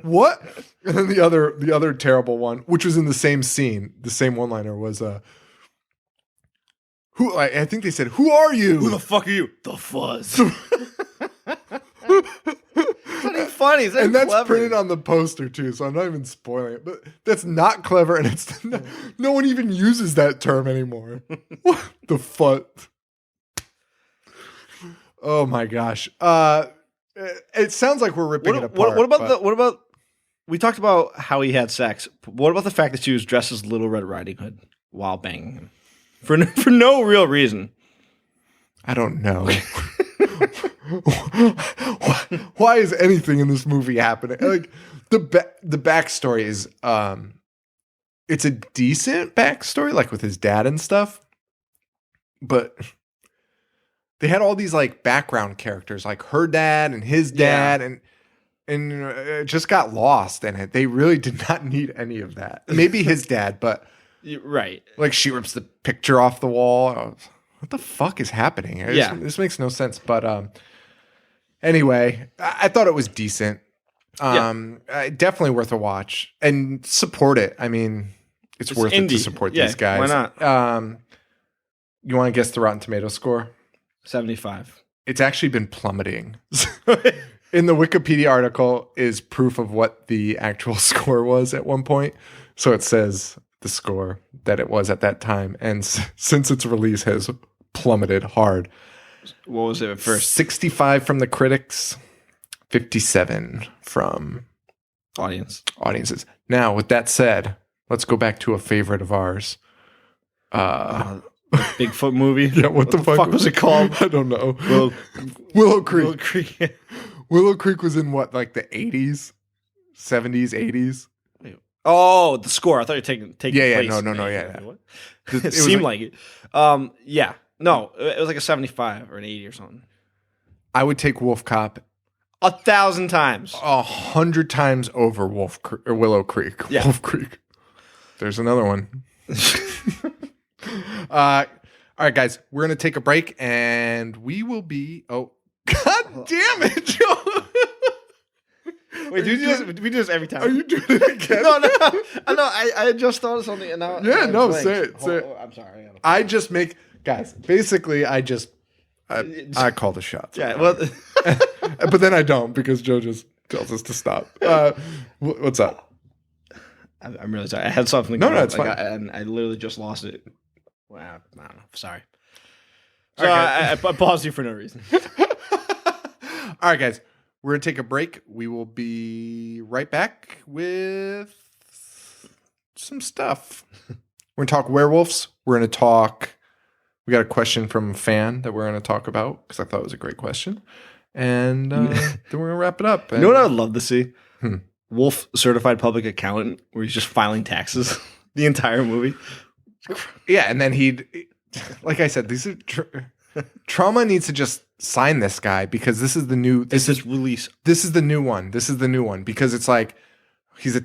What? And then the other terrible one, which was in the same scene, the same one-liner was who I think they said, "Who are you?" "Who the fuck are you?" "The Fuzz." It's not even funny. It's not and that's clever. printed on the poster too, so I'm not even spoiling it. But that's not clever, and it's no one even uses that term anymore. What the fuck? Oh my gosh. It sounds like we're ripping it apart. What about? We talked about how he had sex. What about the fact that she was dressed as Little Red Riding Hood while banging him for no real reason? I don't know. Why is anything in this movie happening? Like the backstory is, it's a decent backstory, like with his dad and stuff, but they had all these like background characters, like her dad and his dad, and and just got lost in it. They really did not need any of that. Maybe his dad, but Right. like she rips the picture off the wall. What the fuck is happening? This makes no sense. But anyway, I thought it was decent. Definitely worth a watch and support it. I mean, it's worth indie. it to support these guys. Why not? You want to guess the Rotten Tomato score? 75. It's actually been plummeting. In the Wikipedia article is proof of what the actual score was at one point. So it says the score that it was at that time. And since its release has plummeted hard. What was it at first? 65 from the critics, 57 from audiences. Now, with that said, let's go back to a favorite of ours. Bigfoot movie? Yeah, what the fuck was it called? I don't know. Willow Creek. Willow Creek was in what, like the 80s? 70s, 80s? Oh, the score. I thought you were taking Yeah, place. no, yeah. What? It seemed like it. Yeah. No, it was like a 75 or an 80 or something. I would take WolfCop 1,000 times. 100 times over Willow Creek. Yeah. Wolf Creek. There's another one. All right, guys, we're going to take a break and we will be. Oh, God damn it, Joe. Wait, we do this every time. Are you doing it again? No. I just thought of something and now. Yeah, no, blank. say it. Oh, I'm sorry. I just make. Guys, basically, I call the shots. Yeah, well. But then I don't because Joe just tells us to stop. What's up? I'm really sorry. I had something. No, it's fine. And I literally just lost it. Wow, I don't know. Sorry. So Okay. I paused you for no reason. All right, guys. We're going to take a break. We will be right back with some stuff. We're going to talk werewolves. We're going to talk. We got a question from a fan that we're going to talk about because I thought it was a great question. And then we're going to wrap it up. You know what I would love to see? Wolf certified public accountant where he's just filing taxes the entire movie. Yeah, and then like I said, these are Trauma needs to just sign this guy because this is the new. This is release. This is the new one. This is the new one because it's like he's a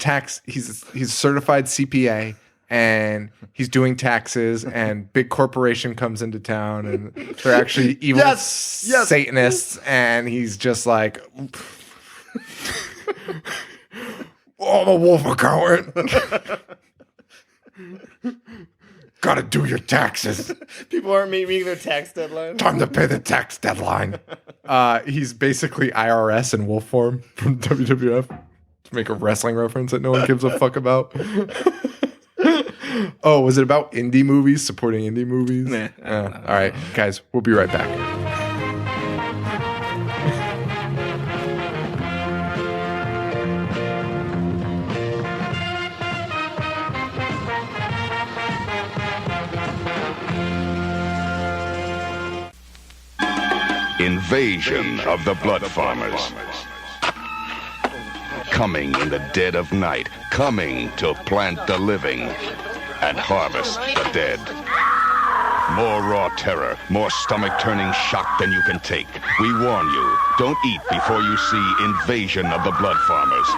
certified CPA and he's doing taxes and big corporation comes into town and they're actually evil Satanists and he's just like, oh, I'm a wolf accountant. Gotta do your taxes. People aren't meeting their tax deadline. Time to pay the tax deadline. He's basically IRS in wolf form from WWF to make a wrestling reference that no one gives a fuck about. Oh, was it about indie movies, supporting indie movies? Nah, all right, guys, we'll be right back. Invasion of the Blood Farmers. Coming in the dead of night, coming to plant the living and harvest the dead. More raw terror, more stomach-turning shock than you can take. We warn you, don't eat before you see Invasion of the Blood Farmers,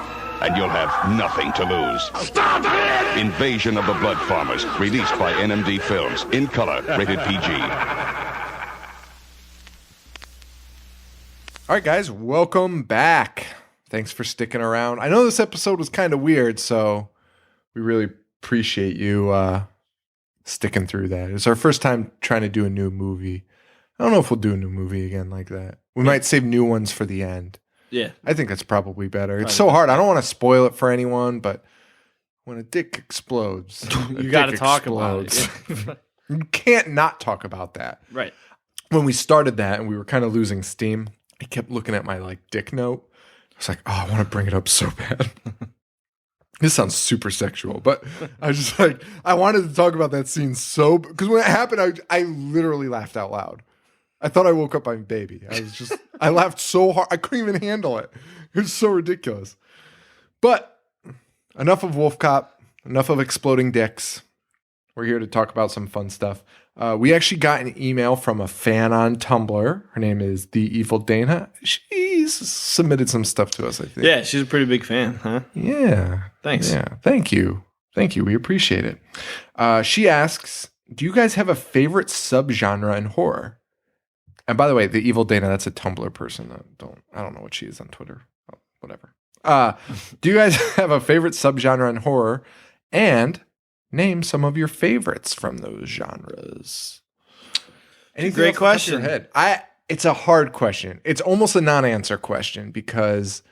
and you'll have nothing to lose. Stop it! Invasion of the Blood Farmers, released by NMD Films, in color, rated PG. All right, guys, welcome back. Thanks for sticking around. I know this episode was kind of weird, so we really appreciate you sticking through that. It's our first time trying to do a new movie. I don't know if we'll do a new movie again like that. We might save new ones for the end. Yeah. I think that's probably better. It's so hard. I don't want to spoil it for anyone, but when a dick explodes, you got to talk about it. You can't not talk about that. Right. When we started that and we were kind of losing steam, I kept looking at my dick note. I was like, oh, I want to bring it up so bad. This sounds super sexual, but I was just like, I wanted to talk about that scene because when it happened, I literally laughed out loud. I thought I woke up my baby. I laughed so hard. I couldn't even handle it. It was so ridiculous. But enough of WolfCop, enough of exploding dicks. We're here to talk about some fun stuff. We actually got an email from a fan on Tumblr. Her name is The Evil Dana. She's Mummies submitted some stuff to us, I think. Yeah, she's a pretty big fan, huh? Yeah. Thanks. Yeah. Thank you. We appreciate it. She asks, do you guys have a favorite subgenre in horror? And by the way, the Evil Dana, that's a Tumblr person. I don't know what she is on Twitter. Oh, whatever. Do you guys have a favorite subgenre in horror? And name some of your favorites from those genres. Great question. It's a hard question. It's almost a non-answer question because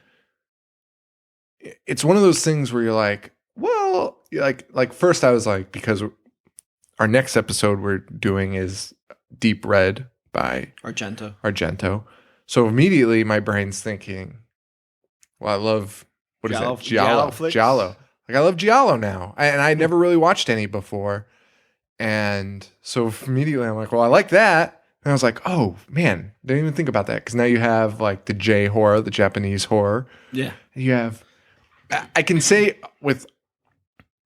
it's one of those things where you're like, well, like first I was like, because our next episode we're doing is Deep Red by Argento. So immediately my brain's thinking, well, I love, what is that? Giallo. Like I love Giallo now. And I never really watched any before. And so immediately I'm like, well, I like that. And I was like, oh man, didn't even think about that. Because now you have like the J horror, the Japanese horror. Yeah. You have, I can say with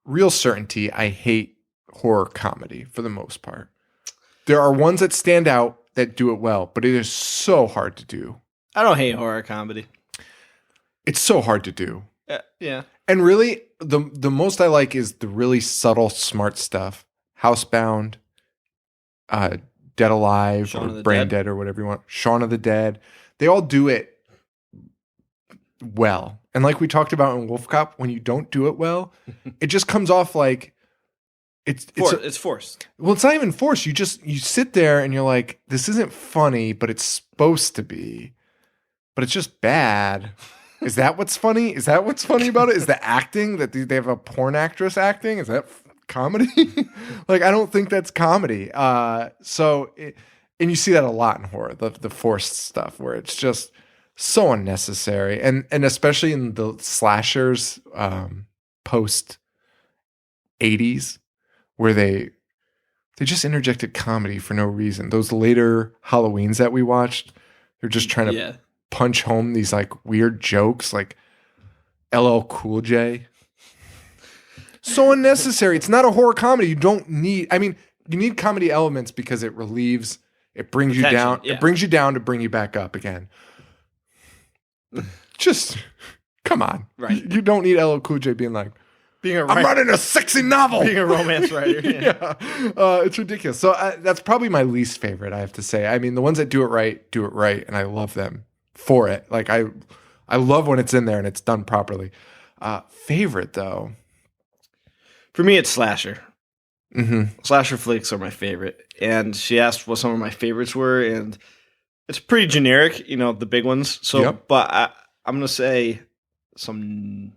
real certainty, I hate horror comedy for the most part. There are ones that stand out that do it well, but it is so hard to do. I don't hate horror comedy. It's so hard to do. Yeah. And really, the most I like is the really subtle, smart stuff. Housebound, Dead Alive, or Brain Dead, or whatever you want. Shaun of the Dead. They all do it well. And like we talked about in WolfCop, when you don't do it well, it just comes off like it's forced. Well, it's not even forced. You sit there and you're like, this isn't funny, but it's supposed to be. But it's just bad. Is that what's funny? Is that what's funny about it? Is the acting that they have a porn actress acting? Is that comedy? Like, I don't think that's comedy. And you see that a lot in horror, the forced stuff where it's just so unnecessary. And especially in the slashers post 80s where they just interjected comedy for no reason. Those later Halloweens that we watched, they're just trying to punch home these like weird jokes like LL Cool J. So unnecessary. It's not a horror comedy. You don't need, you need comedy elements because it relieves, it brings you down. Yeah. It brings you down to bring you back up again. Just come on. Right. You don't need LL Cool J being like, I'm writing a sexy novel. Being a romance writer. Yeah. It's ridiculous. So that's probably my least favorite, I have to say. I mean, the ones that do it right, and I love them for it. Like I love when it's in there and it's done properly. Favorite though, for me, it's slasher. Mm-hmm. Slasher flicks are my favorite. And she asked what some of my favorites were, and it's pretty generic, the big ones. So, but I'm gonna say some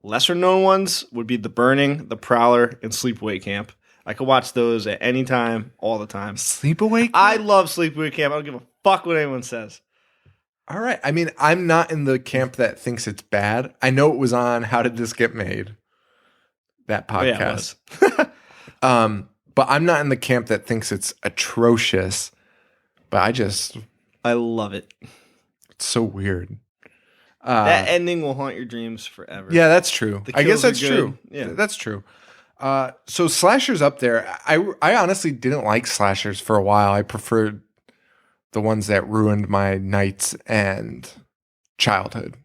lesser known ones would be The Burning, The Prowler, and Sleepaway Camp. I could watch those at any time, all the time. Sleepaway Camp? I love Sleepaway Camp. I don't give a fuck what anyone says. All right. I mean, I'm not in the camp that thinks it's bad. I know it was on How Did This Get Made? That podcast. Oh, yeah, it was. But I'm not in the camp that thinks it's atrocious. But I love it. It's so weird. That ending will haunt your dreams forever. Yeah, that's true. I guess that's true. Yeah, that's true. So slashers up there. I honestly didn't like slashers for a while. I preferred the ones that ruined my nights and childhood.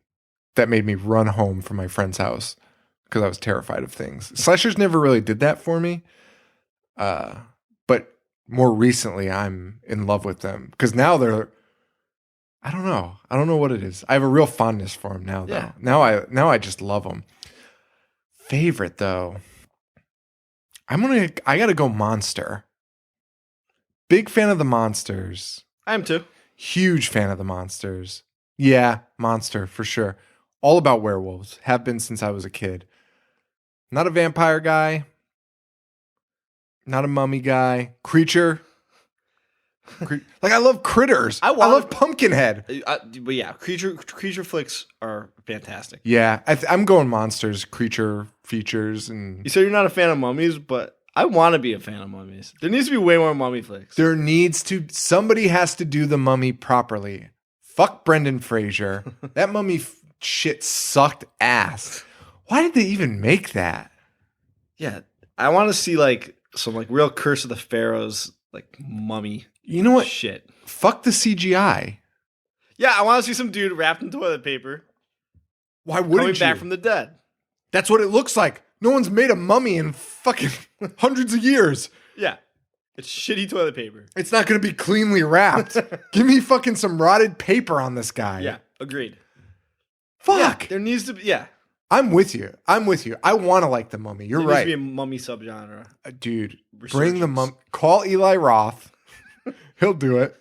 That made me run home from my friend's house because I was terrified of things. Slashers never really did that for me. But more recently, I'm in love with them because now they're. I don't know. I don't know what it is. I have a real fondness for them now, though. Yeah. Now I just love them. Favorite though, I gotta go Monster. Big fan of the Monsters. I am too. Huge fan of the Monsters. Yeah, Monster for sure. All about werewolves. Have been since I was a kid. Not a vampire guy. Not a mummy guy. Creature. Like I love Critters. I love Pumpkinhead. But yeah, creature flicks are fantastic. Yeah, I'm going Monsters, creature features, and you said you're not a fan of Mummies, but I want to be a fan of Mummies. There needs to be way more Mummy flicks. Somebody has to do the Mummy properly. Fuck Brendan Fraser. That Mummy shit sucked ass. Why did they even make that? Yeah, I want to see like some like real Curse of the Pharaohs like mummy. You know what? Shit. Fuck the CGI. Yeah, I want to see some dude wrapped in toilet paper Why wouldn't coming you? back from the dead. That's what it looks like. No one's made a mummy in fucking hundreds of years. Yeah. It's shitty toilet paper. It's not going to be cleanly wrapped. Give me fucking some rotted paper on this guy. Yeah, agreed. Fuck. Yeah, there needs to be, yeah. I'm with you. I want to like the mummy. You're There right. needs to be a mummy subgenre. Dude, bring the mummy. Call Eli Roth. He'll do it.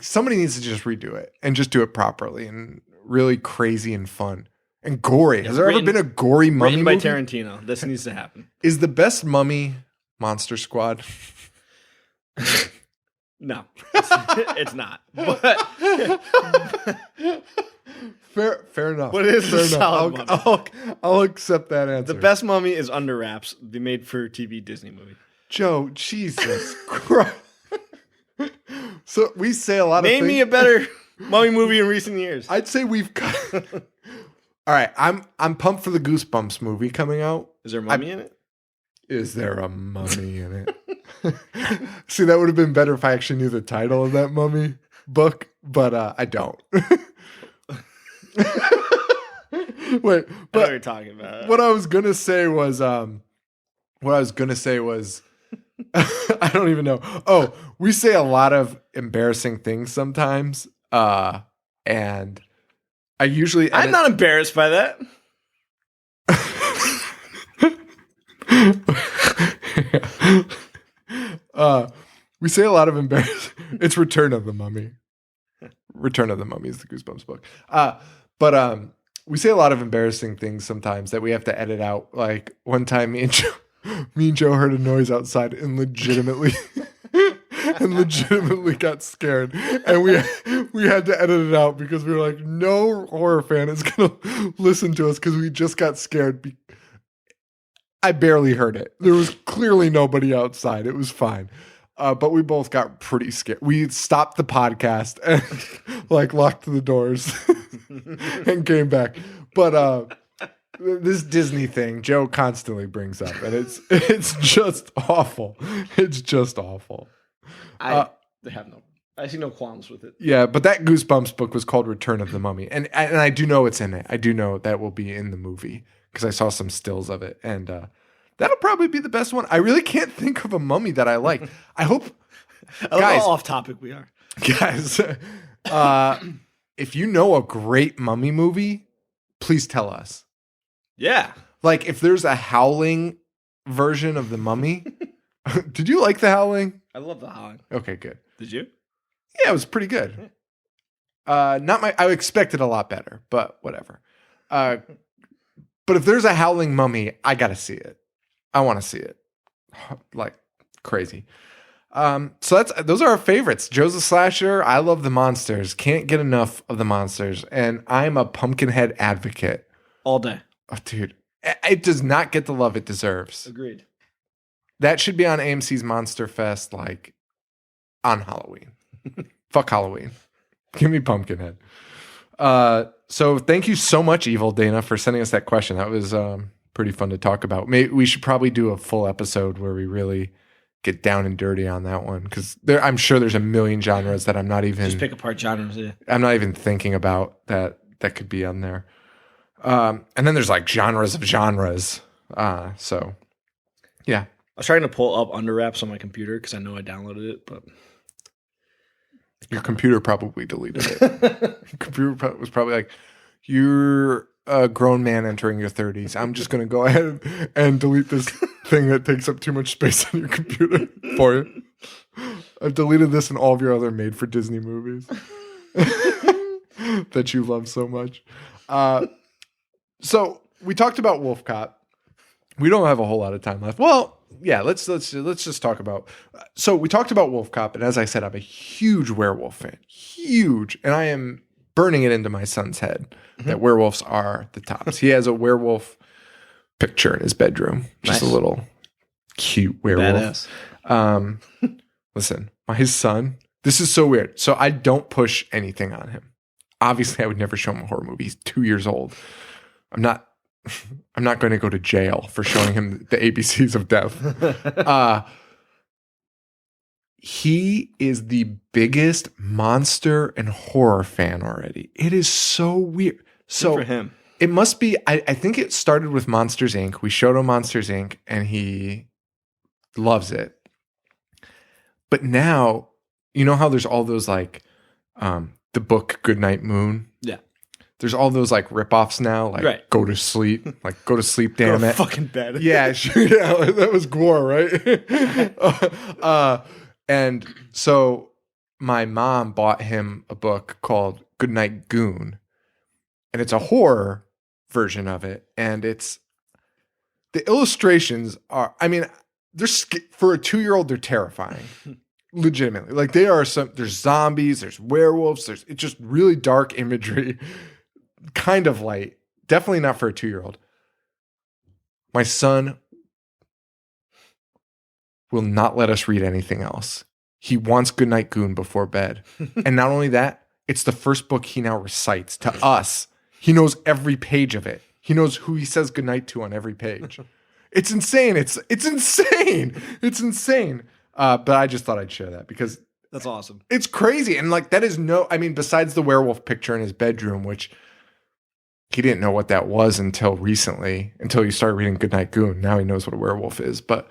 Somebody needs to just redo it and just do it properly and really crazy and fun and gory. Has there ever been a gory mummy written by movie? Tarantino. This needs to happen. Is the best mummy Monster Squad? No, it's not. But Fair enough. But it is fair a solid enough. I'll accept that answer. the best mummy is Under Wraps, the made-for-TV Disney movie. Joe, Jesus Christ. So we say a lot of things. Name me a better mummy movie in recent years. I'd say we've got. All right, I'm pumped for the Goosebumps movie coming out. Is there a mummy in it? Is there a mummy in it? See, that would have been better if I actually knew the title of that mummy book, but I don't. Wait, I know but what you're talking about. what I was gonna say was I don't even know. Oh, we say a lot of embarrassing things sometimes, and I usually I'm not embarrassed by that. We say a lot of embarrassing. It's Return of the Mummy. Return of the Mummy is the Goosebumps book. But we say a lot of embarrassing things sometimes that we have to edit out. Like one time, me and Joe heard a noise outside and legitimately got scared, and we had to edit it out because we were like, no horror fan is gonna listen to us because we just got scared. I barely heard it. There was clearly nobody outside. It was fine. But we both got pretty scared. We stopped the podcast and locked the doors and came back. But this Disney thing Joe constantly brings up, and it's just awful. It's just awful. I see no qualms with it. Yeah, but that Goosebumps book was called Return of the Mummy, and I do know it's in it. I do know that will be in the movie because I saw some stills of it, and that'll probably be the best one. I really can't think of a mummy that I like. I hope, guys, how off topic we are, guys. If you know a great mummy movie, please tell us. Yeah, Like if there's a Howling version of the Mummy. Did you like the Howling? I love the Howling. Okay, good. Did you? Yeah, it was pretty good. I expected a lot better, but whatever. But if there's a Howling Mummy, I gotta see it. I want to see it, like crazy. So those are our favorites. Joe's a slasher. I love the monsters. Can't get enough of the monsters, and I'm a Pumpkinhead advocate. All day. Oh, dude, it does not get the love it deserves. Agreed. That should be on AMC's Monster Fest, like on Halloween. Fuck Halloween. Give me Pumpkinhead. So thank you so much, Evil Dana, for sending us that question. That was pretty fun to talk about. Maybe we should probably do a full episode where we really get down and dirty on that one, because I'm sure there's a million genres that I'm not even Just pick apart genres. Yeah. I'm not even thinking about that could be on there. And then there's like genres of genres. So yeah. I was trying to pull up Under Wraps on my computer because I know I downloaded it, but Your computer probably deleted it. Your computer was probably like, you're a grown man entering your 30s. I'm just going to go ahead and delete this thing that takes up too much space on your computer for you. I've deleted this and all of your other made-for-Disney movies that you love so much. So we talked about WolfCop. We don't have a whole lot of time left. Well, yeah, let's just talk about. So we talked about WolfCop, and as I said, I'm a huge werewolf fan, huge, and I am burning it into my son's head that werewolves are the tops. He has a werewolf picture in his bedroom, just a little cute werewolf. badass. Listen, my son. This is so weird. So I don't push anything on him. Obviously, I would never show him a horror movie. He's 2 years old. I'm not going to go to jail for showing him the ABCs of death. he is the biggest monster and horror fan already. It is so weird. So Good for him. it must be, I think it started with Monsters, Inc. We showed him Monsters, Inc. and he loves it. But now, you know how there's all those like the book Goodnight Moon? Yeah. There's all those like ripoffs now, like Right. Go to Sleep, like Go to Sleep, damn it. Fucking bad. Yeah, sure, yeah, that was gore, right? And so my mom bought him a book called Goodnight Goon, and it's a horror version of it, and it's the illustrations are, I mean, they're for a 2-year-old, they're terrifying. Legitimately. Like they are there's zombies, there's werewolves, it's just really dark imagery, kind of light. Definitely not for a 2-year-old. My son will not let us read anything else. He wants Goodnight Goon before bed. And not only that, it's the first book he now recites to us. He knows every page of it. He knows who he says goodnight to on every page. It's insane. It's insane. It's insane. But I just thought I'd share that because That's awesome. it's crazy. And like, that is I mean, besides the werewolf picture in his bedroom, which he didn't know what that was until recently, until he started reading Goodnight Goon. Now he knows what a werewolf is, but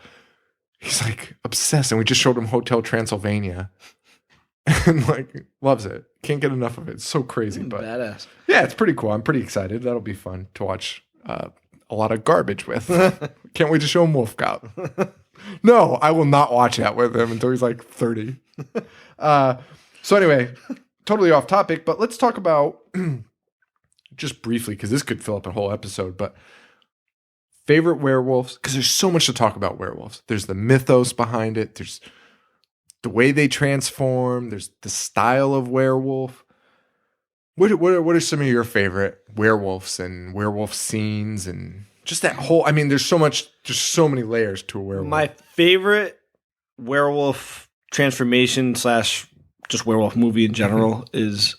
he's like obsessed. And we just showed him Hotel Transylvania and like loves it. Can't get enough of it. It's so crazy, but Badass. yeah, it's pretty cool. I'm pretty excited. That'll be fun to watch a lot of garbage with. Can't wait to show him WolfCop. No, I will not watch that with him until he's like 30. So anyway, totally off topic, but let's talk about just briefly, because this could fill up a whole episode, but favorite werewolves, because there's so much to talk about werewolves. There's the mythos behind it. There's the way they transform. There's the style of werewolf. What are some of your favorite werewolves and werewolf scenes and just that whole, I mean, there's so many layers to a werewolf. My favorite werewolf transformation / just werewolf movie in general is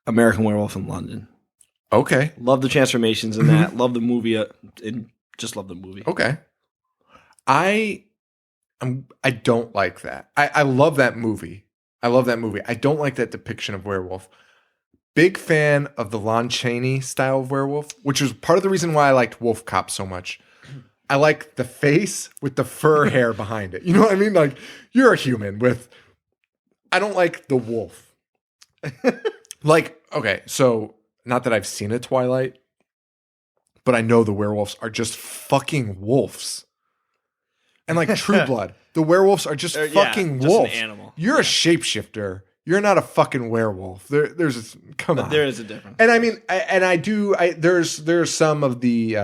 American Werewolf in London. Okay. Love the transformations in that. Love the movie and just love the movie. Okay. I don't like that. I love that movie. I don't like that depiction of werewolf. Big fan of the Lon Chaney style of werewolf, which was part of the reason why I liked WolfCop so much. I like the face with the fur hair behind it. You know what I mean? Like, you're a human with... I don't like the wolf. Like, okay, so not that I've seen a Twilight, but I know the werewolves are just fucking wolves. And like True Blood, the werewolves are just fucking just wolves. an animal. You're a shapeshifter. You're not a fucking werewolf. Come on. There is a difference. And I mean, there's some of the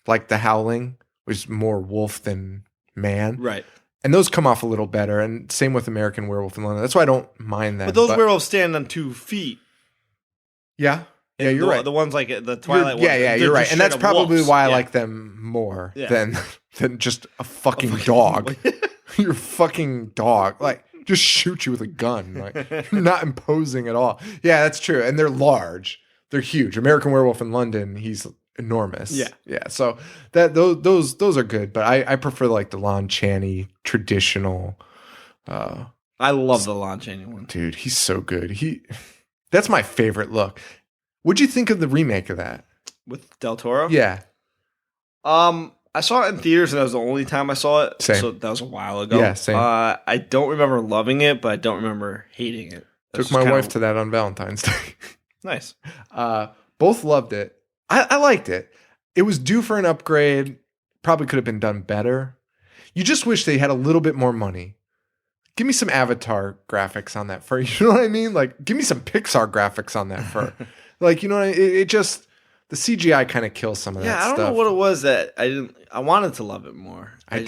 like The Howling was more wolf than man, Right. and those come off a little better. And same with American Werewolf in London. That's why I don't mind that. But those werewolves stand on 2 feet. yeah, you're right. The ones like the Twilight ones. You're right. And that's probably wolves. why I like them more than just a fucking dog. You're a fucking dog. Like, just shoot you with a gun. Like, you're not imposing at all. Yeah, that's true. And they're large. They're huge. American Werewolf in London, he's enormous. Yeah. So those are good, but I prefer like the Lon Chaney traditional. I love the Lon Chaney one. Dude, he's so good. That's my favorite look. What'd you think of the remake of that? With Del Toro? Yeah. I saw it in theaters, and that was the only time I saw it. Same. So that was a while ago. Yeah, same. I don't remember loving it, but I don't remember hating it. Took my wife to that on Valentine's Day. Nice. Both loved it. I liked it. It was due for an upgrade. Probably could have been done better. You just wish they had a little bit more money. Give me some Avatar graphics on that fur. You know what I mean? Like, give me some Pixar graphics on that fur. Like, you know what I mean? It just, the CGI kind of kills some of that stuff. Yeah, I don't know what it was that I wanted to love it more. I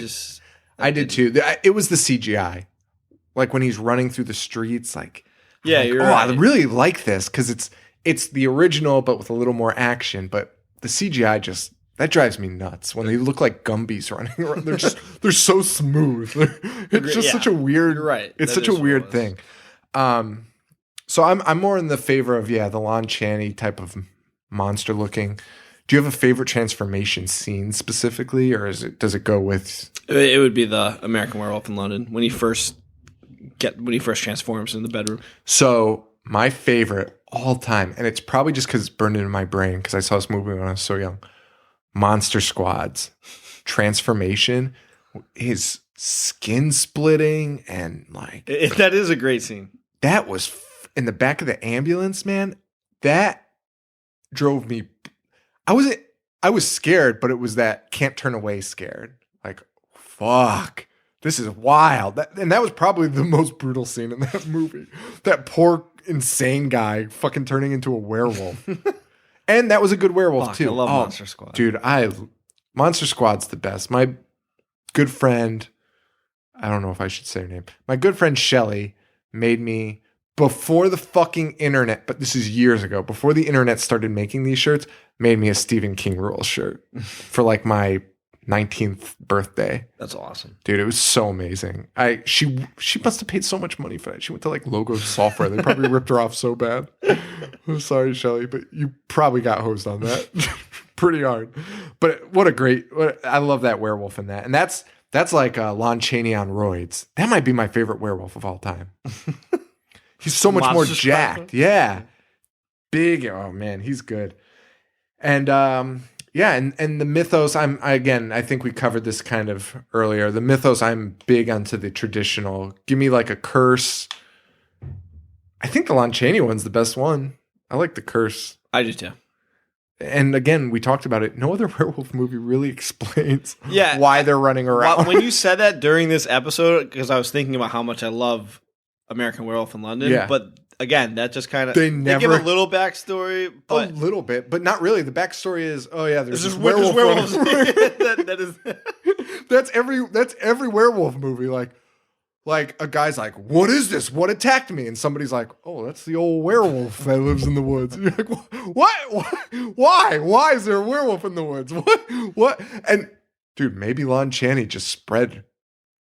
did too. It was the CGI. Like when he's running through the streets, like, yeah, like, you're right. I really like this because it's the original, but with a little more action. But the CGI that drives me nuts when they look like Gumbies running around. They're so smooth. It's just such a weird. You're right. It's such a weird thing. So I'm more in the favor of the Lon Chaney type of monster looking. Do you have a favorite transformation scene specifically, or does it go with? It would be the American Werewolf in London when he first get when he first transforms in the bedroom. So my favorite all time, and it's probably just because it's burned into my brain because I saw this movie when I was so young. Monster Squad's transformation, his skin splitting, and like That is a great scene. that was in the back of the ambulance, man. That drove me. I was scared, but it was that can't turn away scared. Like, fuck, this is wild. And that was probably the most brutal scene in that movie. That poor insane guy fucking turning into a werewolf. And that was a good werewolf too. I love Monster Squad. Dude, Monster Squad's the best. My good friend, I don't know if I should say her name. My good friend Shelly made me, before the fucking internet, but this is years ago, before the internet started making these shirts, made me a Stephen King Rules shirt for like my 19th birthday. That's awesome. Dude, it was so amazing. She must have paid so much money for that. She went to like Logo Software. They probably ripped her off so bad. I'm sorry, Shelly, but you probably got hosed on that pretty hard. But I love that werewolf in that. And that's like Lon Chaney on roids. That might be my favorite werewolf of all time. He's so much more jacked. Yeah. Big. Oh man, he's good. And yeah, and the mythos, I think we covered this kind of earlier. The mythos, I'm big onto the traditional. Give me like a curse. I think the Lon Chaney one's the best one. I like the curse. I do too. And again, we talked about it. No other werewolf movie really explains why they're running around. When you said that during this episode, because I was thinking about how much I love American Werewolf in London, but again, that just kind of they give a little backstory, but a little bit, but not really. The backstory is, there's this werewolves. that is that's every werewolf movie. Like a guy's like, what is this? What attacked me? And somebody's like, oh, that's the old werewolf that lives in the woods. And you're like, what? Why? Why is there a werewolf in the woods? What? And dude, maybe Lon Chaney just spread.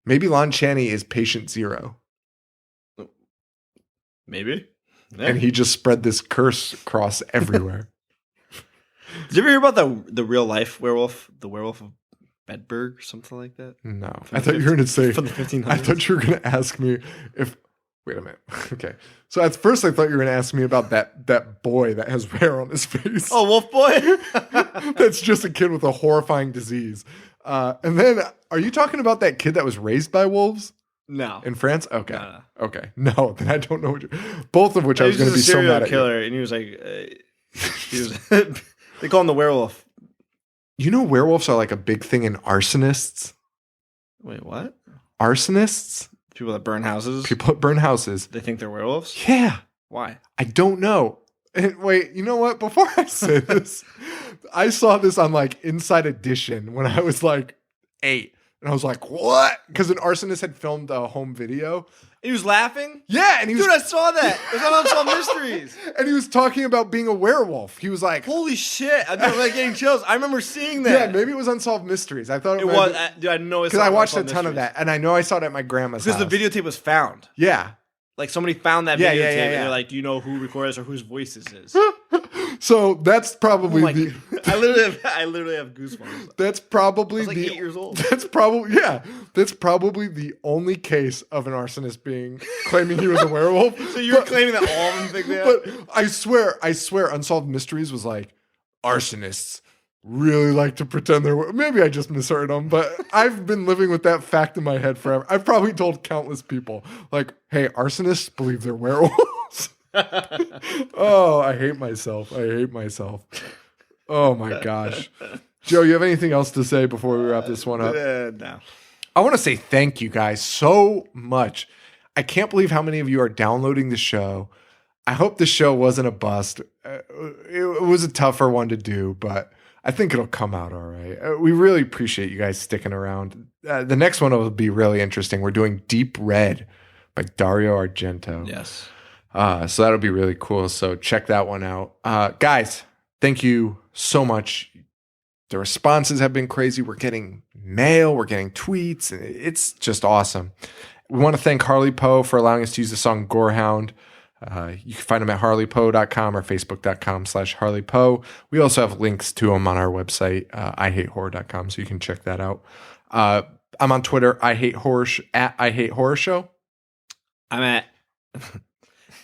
Maybe Lon Chaney is patient zero. Maybe. Yeah. And he just spread this curse across everywhere. Did you ever hear about the real life werewolf? The werewolf of Bedburg or something like that? No. I thought you were going to say, from the 1500s. I thought you were going to ask me if, wait a minute. Okay. So at first I thought you were going to ask me about that boy that has hair on his face. Oh, Wolf Boy? That's just a kid with a horrifying disease. And then are you talking about that kid that was raised by wolves? No. In France? Okay. No. Okay. No, then I don't know what you're... Both of which I was going to be so mad at killer, and he was like... they call him the werewolf. You know werewolves are like a big thing in arsonists? Wait, what? Arsonists? People that burn houses? People that burn houses. They think they're werewolves? Yeah. Why? I don't know. And wait, you know what? Before I say this, I saw this on like Inside Edition when I was like 8. And I was like, what? Because an arsonist had filmed a home video. He was laughing? Yeah. And he was, dude, I saw that. It was on Unsolved Mysteries. And he was talking about being a werewolf. He was like, holy shit. I'm like getting chills. I remember seeing that. Yeah, maybe it was Unsolved Mysteries. I thought it was. Dude, I know it's because I watched a ton of that. And I know I saw it at my grandma's house. Because the videotape was found. Yeah. Like somebody found that videotape and they're like, do you know who recorded this or whose voice this is? So that's probably I literally have goosebumps. That's probably I was like 8 years old. That's probably the only case of an arsonist being claiming he was a werewolf. So you're claiming that all of them think that? But I swear Unsolved Mysteries was like, arsonists really like to pretend they're... Maybe I just misheard them, but I've been living with that fact in my head forever. I've probably told countless people, like, hey, arsonists believe they're werewolves. Oh, I hate myself. Oh my gosh. Joe, you have anything else to say before we wrap this one up? No. I want to say thank you guys so much. I can't believe how many of you are downloading the show. I hope the show wasn't a bust. It was a tougher one to do, but I think it'll come out all right. We really appreciate you guys sticking around. The next one will be really interesting. We're doing Deep Red by Dario Argento. Yes. So that'll be really cool. So check that one out. Guys, thank you so much. The responses have been crazy. We're getting mail. We're getting tweets. It's just awesome. We want to thank Harley Poe for allowing us to use the song Gorehound. You can find them at harleypoe.com or facebook.com/harleypoe. We also have links to them on our website, ihatehorror.com, so you can check that out. I'm on Twitter, at I Hate Horror Show.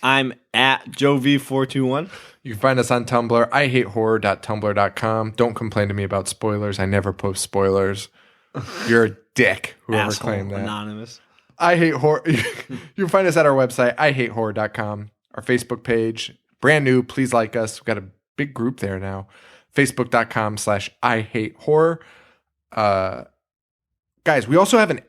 I'm at JoeV421. You can find us on Tumblr, IHateHorror.tumblr.com. Don't complain to me about spoilers. I never post spoilers. You're a dick, whoever Asshole, claimed that. anonymous. I Hate Horror. You can find us at our website, IHateHorror.com. Our Facebook page, brand new. Please like us. We've got a big group there now. Facebook.com/IHateHorror. Guys, we also have an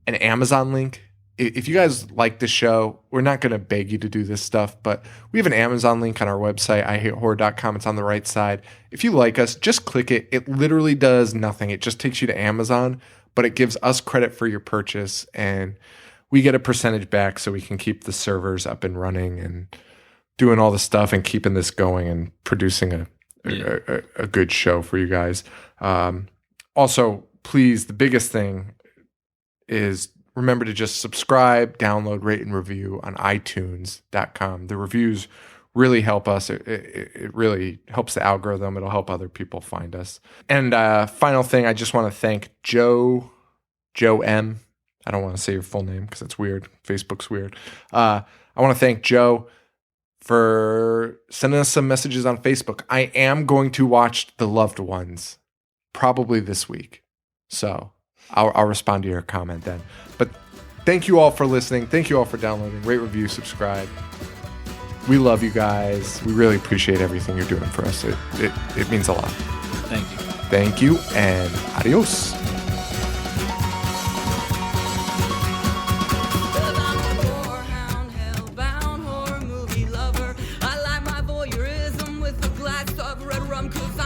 Amazon link. If you guys like the show, we're not going to beg you to do this stuff, but we have an Amazon link on our website, IHateHorror.com. It's on the right side. If you like us, just click it. It literally does nothing. It just takes you to Amazon, but it gives us credit for your purchase, and we get a percentage back so we can keep the servers up and running and doing all the stuff and keeping this going and producing a good show for you guys. Also, please, the biggest thing is remember to just subscribe, download, rate, and review on iTunes.com. The reviews really help us. It really helps the algorithm. It'll help other people find us. And final thing, I just want to thank Joe M. I don't want to say your full name because it's weird. Facebook's weird. I want to thank Joe for sending us some messages on Facebook. I am going to watch The Loved Ones probably this week. So I'll respond to your comment then. But thank you all for listening. Thank you all for downloading. Rate, review, subscribe. We love you guys. We really appreciate everything you're doing for us. It means a lot. Thank you. Thank you, and adios. Red rum, 'cause